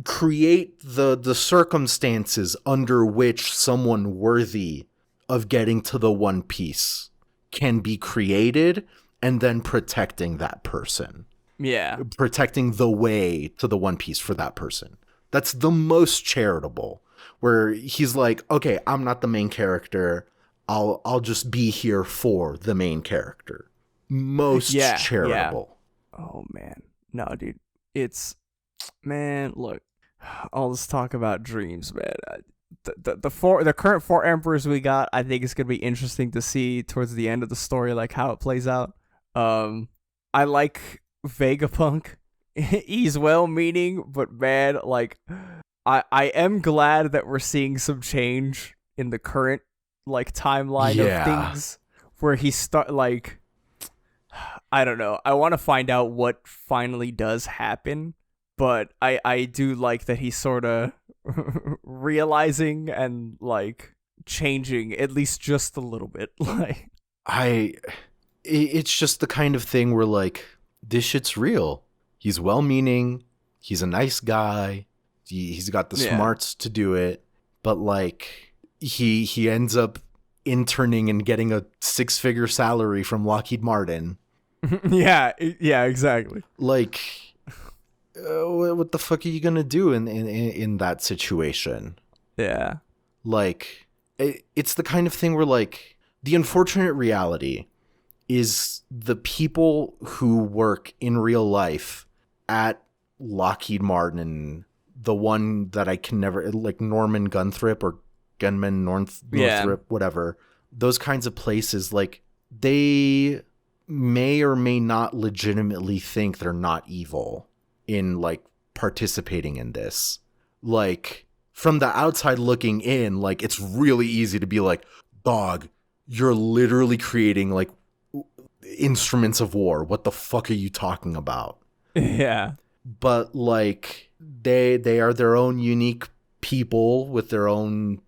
create the circumstances under which someone worthy of getting to the One Piece can be created, and then protecting that person, yeah, protecting the way to the One Piece for that person. That's the most charitable, where he's like, okay, I'm not the main character, I'll just be here for the main character. Most yeah, yeah. charitable. Oh man, no, dude. It's man. Look, all this talk about dreams, man. The current four emperors we got, I think it's gonna be interesting to see towards the end of the story, like how it plays out. I like Vegapunk. He's well-meaning, but man, like, I am glad that we're seeing some change in the current like timeline of Yeah. things, where he start like, I don't know. I want to find out what finally does happen, but I do like that he's sort of realizing and like changing at least just a little bit. Like, It's just the kind of thing where, like, this shit's real. He's well-meaning. He's a nice guy. He's got the yeah, smarts to do it. But, like, he ends up interning and getting a 6-figure salary from Lockheed Martin. yeah, yeah, exactly. Like, what the fuck are you gonna do in that situation? Yeah, Like, it's the kind of thing where, like, the unfortunate reality is the people who work in real life at Lockheed Martin, the one that I can never, like Norman Gunthrop or Gunman yeah, Northrop, whatever, those kinds of places, like, they may or may not legitimately think they're not evil in, like, participating in this. Like, from the outside looking in, like, it's really easy to be like, dog, you're literally creating, like, instruments of war. What the fuck are you talking about? yeah, But, like, they are their own unique people with their own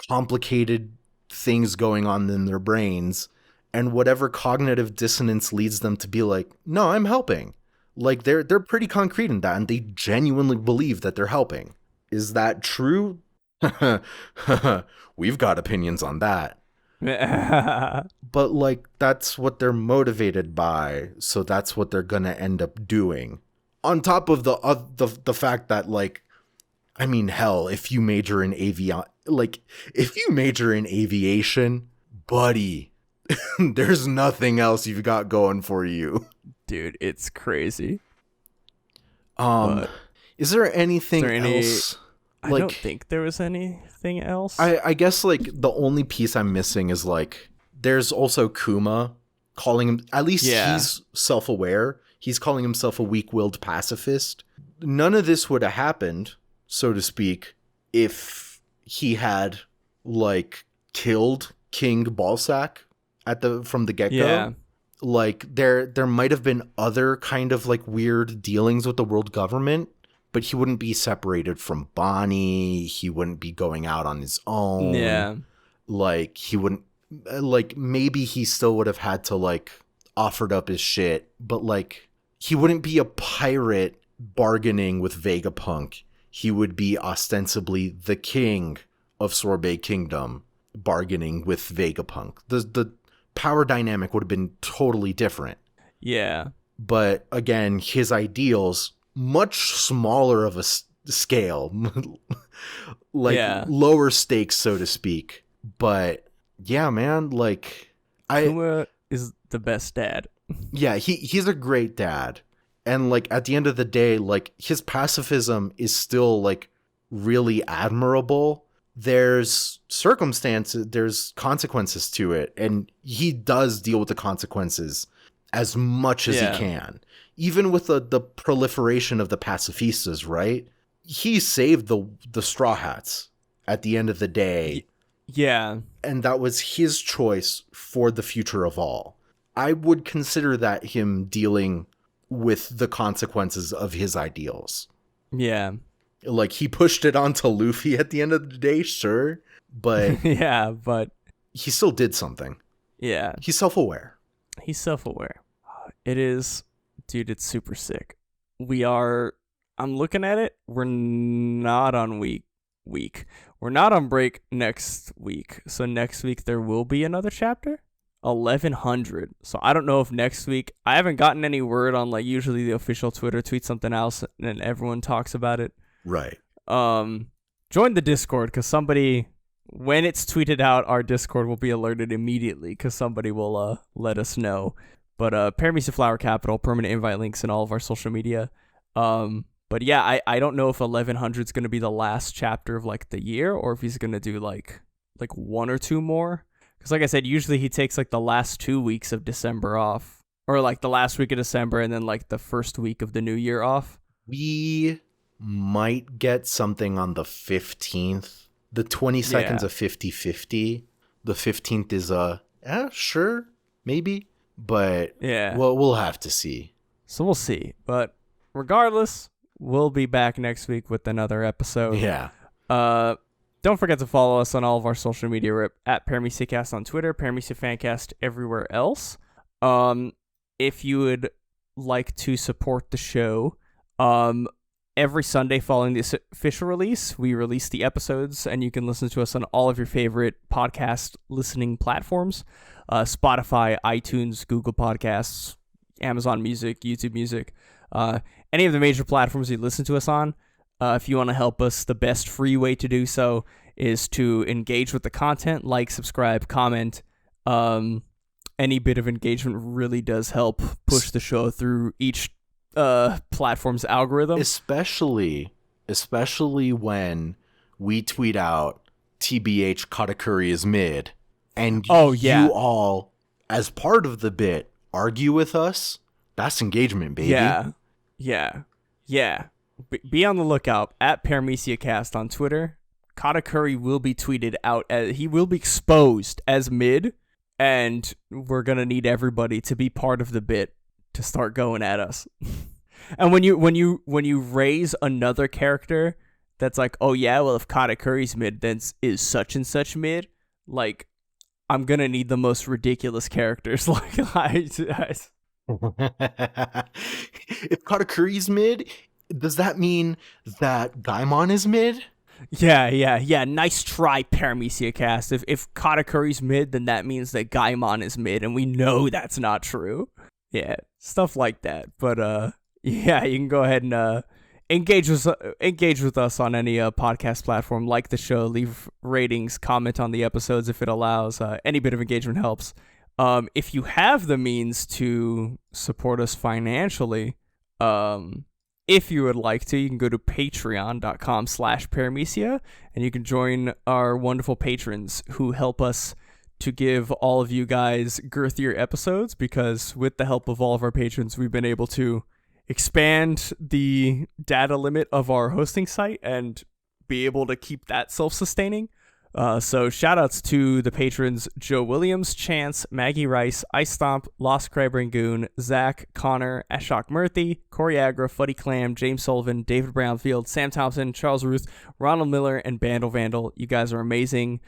complicated things going on in their brains, and whatever cognitive dissonance leads them to be like, no, I'm helping. Like, they're pretty concrete in that, and they genuinely believe that they're helping. Is that true? We've got opinions on that. But, like, that's what they're motivated by, so that's what they're gonna end up doing. On top of the fact that, like, I mean, hell, if you major in aviation, buddy, there's nothing else you've got going for you. dude, it's crazy. Um, But is there is anything there any? else? I Like, don't think there was anything else. I guess, like, the only piece I'm missing is, like, there's also Kuma calling him, at least Yeah. he's self-aware. He's calling himself a weak-willed pacifist. None of this would have happened, so to speak, if he had, like, killed King Ballsack from the get-go. Yeah. Like, there might have been other kind of, like, weird dealings with the world government, but he wouldn't be separated from Bonnie. He wouldn't be going out on his own. Yeah. Like, he wouldn't, like, maybe he still would have had to, like, offered up his shit, but, like, he wouldn't be a pirate bargaining with Vegapunk. He would be ostensibly the king of Sorbet Kingdom bargaining with Vegapunk. The power dynamic would have been totally different. Yeah. But again, his ideals much smaller of a scale, like Yeah. lower stakes, so to speak. But yeah, man, like Kuma is the best dad. yeah, he's a great dad. And like at the end of the day, like his pacifism is still like really admirable. There's circumstances, there's consequences to it, and he does deal with the consequences as much as he can. Even with the proliferation of the pacifistas, right? He saved the Straw Hats at the end of the day. Yeah. And that was his choice for the future of all. I would consider that him dealing with the consequences of his ideals. Yeah. Like, he pushed it onto Luffy at the end of the day, sure, but yeah, but he still did something. Yeah. He's self-aware. He's self-aware. It is, dude, it's super sick. I'm looking at it. We're not on week. We're not on break next week. So next week there will be another chapter. 1100. So I don't know if next week, I haven't gotten any word on, like, usually the official Twitter tweets something else and everyone talks about it. Right. Join the Discord, because somebody, when it's tweeted out, our Discord will be alerted immediately because somebody will let us know. But Paramecia Flower Capital, permanent invite links in all of our social media. But yeah, I don't know if 1100 is going to be the last chapter of like the year, or if he's going to do like one or two more. Because like I said, usually he takes like the last 2 weeks of December off, or like the last week of December and then like the first week of the new year off. We might get something on the 15th. The 22nd's a 50-50. The 15th is sure, maybe. But yeah, well, we'll have to see. So we'll see. But regardless, we'll be back next week with another episode. Yeah. Don't forget to follow us on all of our social media. We're at Paramecia Cast on Twitter, Paramecia Fancast everywhere else. If you would like to support the show, every Sunday following the official release, we release the episodes, and you can listen to us on all of your favorite podcast listening platforms. Spotify, iTunes, Google Podcasts, Amazon Music, YouTube Music, any of the major platforms you listen to us on. If you want to help us, the best free way to do so is to engage with the content, like, subscribe, comment. Any bit of engagement really does help push the show through each platform's algorithm. Especially when we tweet out TBH Katakuri is mid, and you all, as part of the bit, argue with us. That's engagement, baby. Yeah. Be on the lookout at Paramecia Cast on Twitter. Katakuri will be tweeted out he will be exposed as mid, and we're gonna need everybody to be part of the bit to start going at us. And when you raise another character that's like, oh yeah, well, if Katakuri's mid, then is such and such mid, like, I'm gonna need the most ridiculous characters. Like, if Katakuri's mid, does that mean that Gaimon is mid? Yeah. Nice try, Paramecia Cast. If Katakuri's mid, then that means that Gaimon is mid, and we know that's not true. Yeah, stuff like that. But yeah, you can go ahead and engage with us on any podcast platform. Like the show, leave ratings, comment on the episodes if it allows. Any bit of engagement helps. If you have the means to support us financially, if you would like to, you can go to patreon.com/Paramecia, and you can join our wonderful patrons who help us to give all of you guys girthier episodes, because with the help of all of our patrons, we've been able to expand the data limit of our hosting site and be able to keep that self-sustaining. So shout outs to the patrons: Joe Williams, Chance, Maggie Rice, Ice Stomp, Lost Crab Rangoon, Zach, Connor, Ashok Murthy, Corey Agra, Fuddy Clam, James Sullivan, David Brownfield, Sam Thompson, Charles Ruth, Ronald Miller, and Bandle Vandal. You guys are amazing.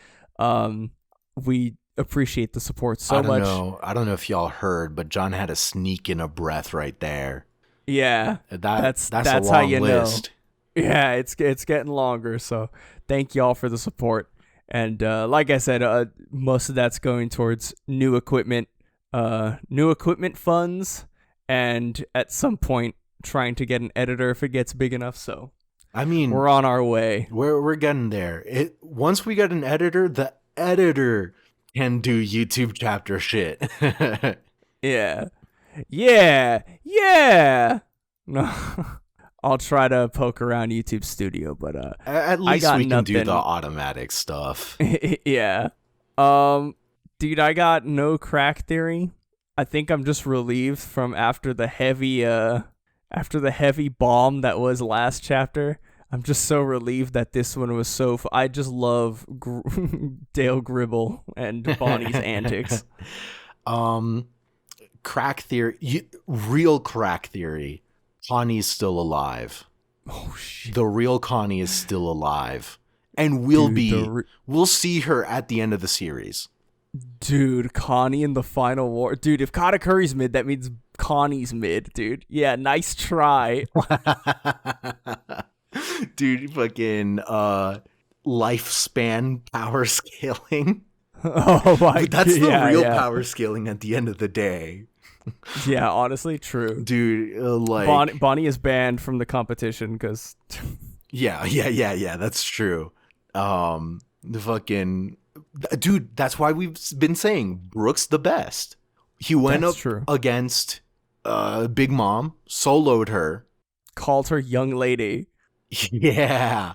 We appreciate the support so much. I don't know if y'all heard, but John had a sneak in a breath right there. Yeah, that's a long how you list. Know. Yeah, it's getting longer. So thank y'all for the support. And like I said, most of that's going towards new equipment funds, and at some point trying to get an editor if it gets big enough. So I mean, we're on our way. We're getting there. Once we get an editor, the editor can do YouTube chapter shit. Yeah. Yeah. Yeah. No. I'll try to poke around YouTube Studio, but at least we can nothing. do the automatic stuff. Yeah. Dude, I got no crack theory. I think I'm just relieved from after the heavy bomb that was last chapter. I'm just so relieved that this one was so I just love Dale Gribble and Bonnie's antics. Crack theory, real crack theory. Connie's still alive. Oh shit. The real Connie is still alive. And we'll see her at the end of the series. Dude, Connie in the final war. Dude, if Katakuri's mid, that means Connie's mid, dude. Yeah, nice try. Dude, fucking lifespan power scaling. Oh my god. That's the real power scaling at the end of the day. Yeah, honestly, true. Dude, like Bonnie is banned from the competition because yeah, that's true. The fucking dude, that's why we've been saying Brooks the best. He went up against Big Mom, soloed her, called her young lady. Yeah.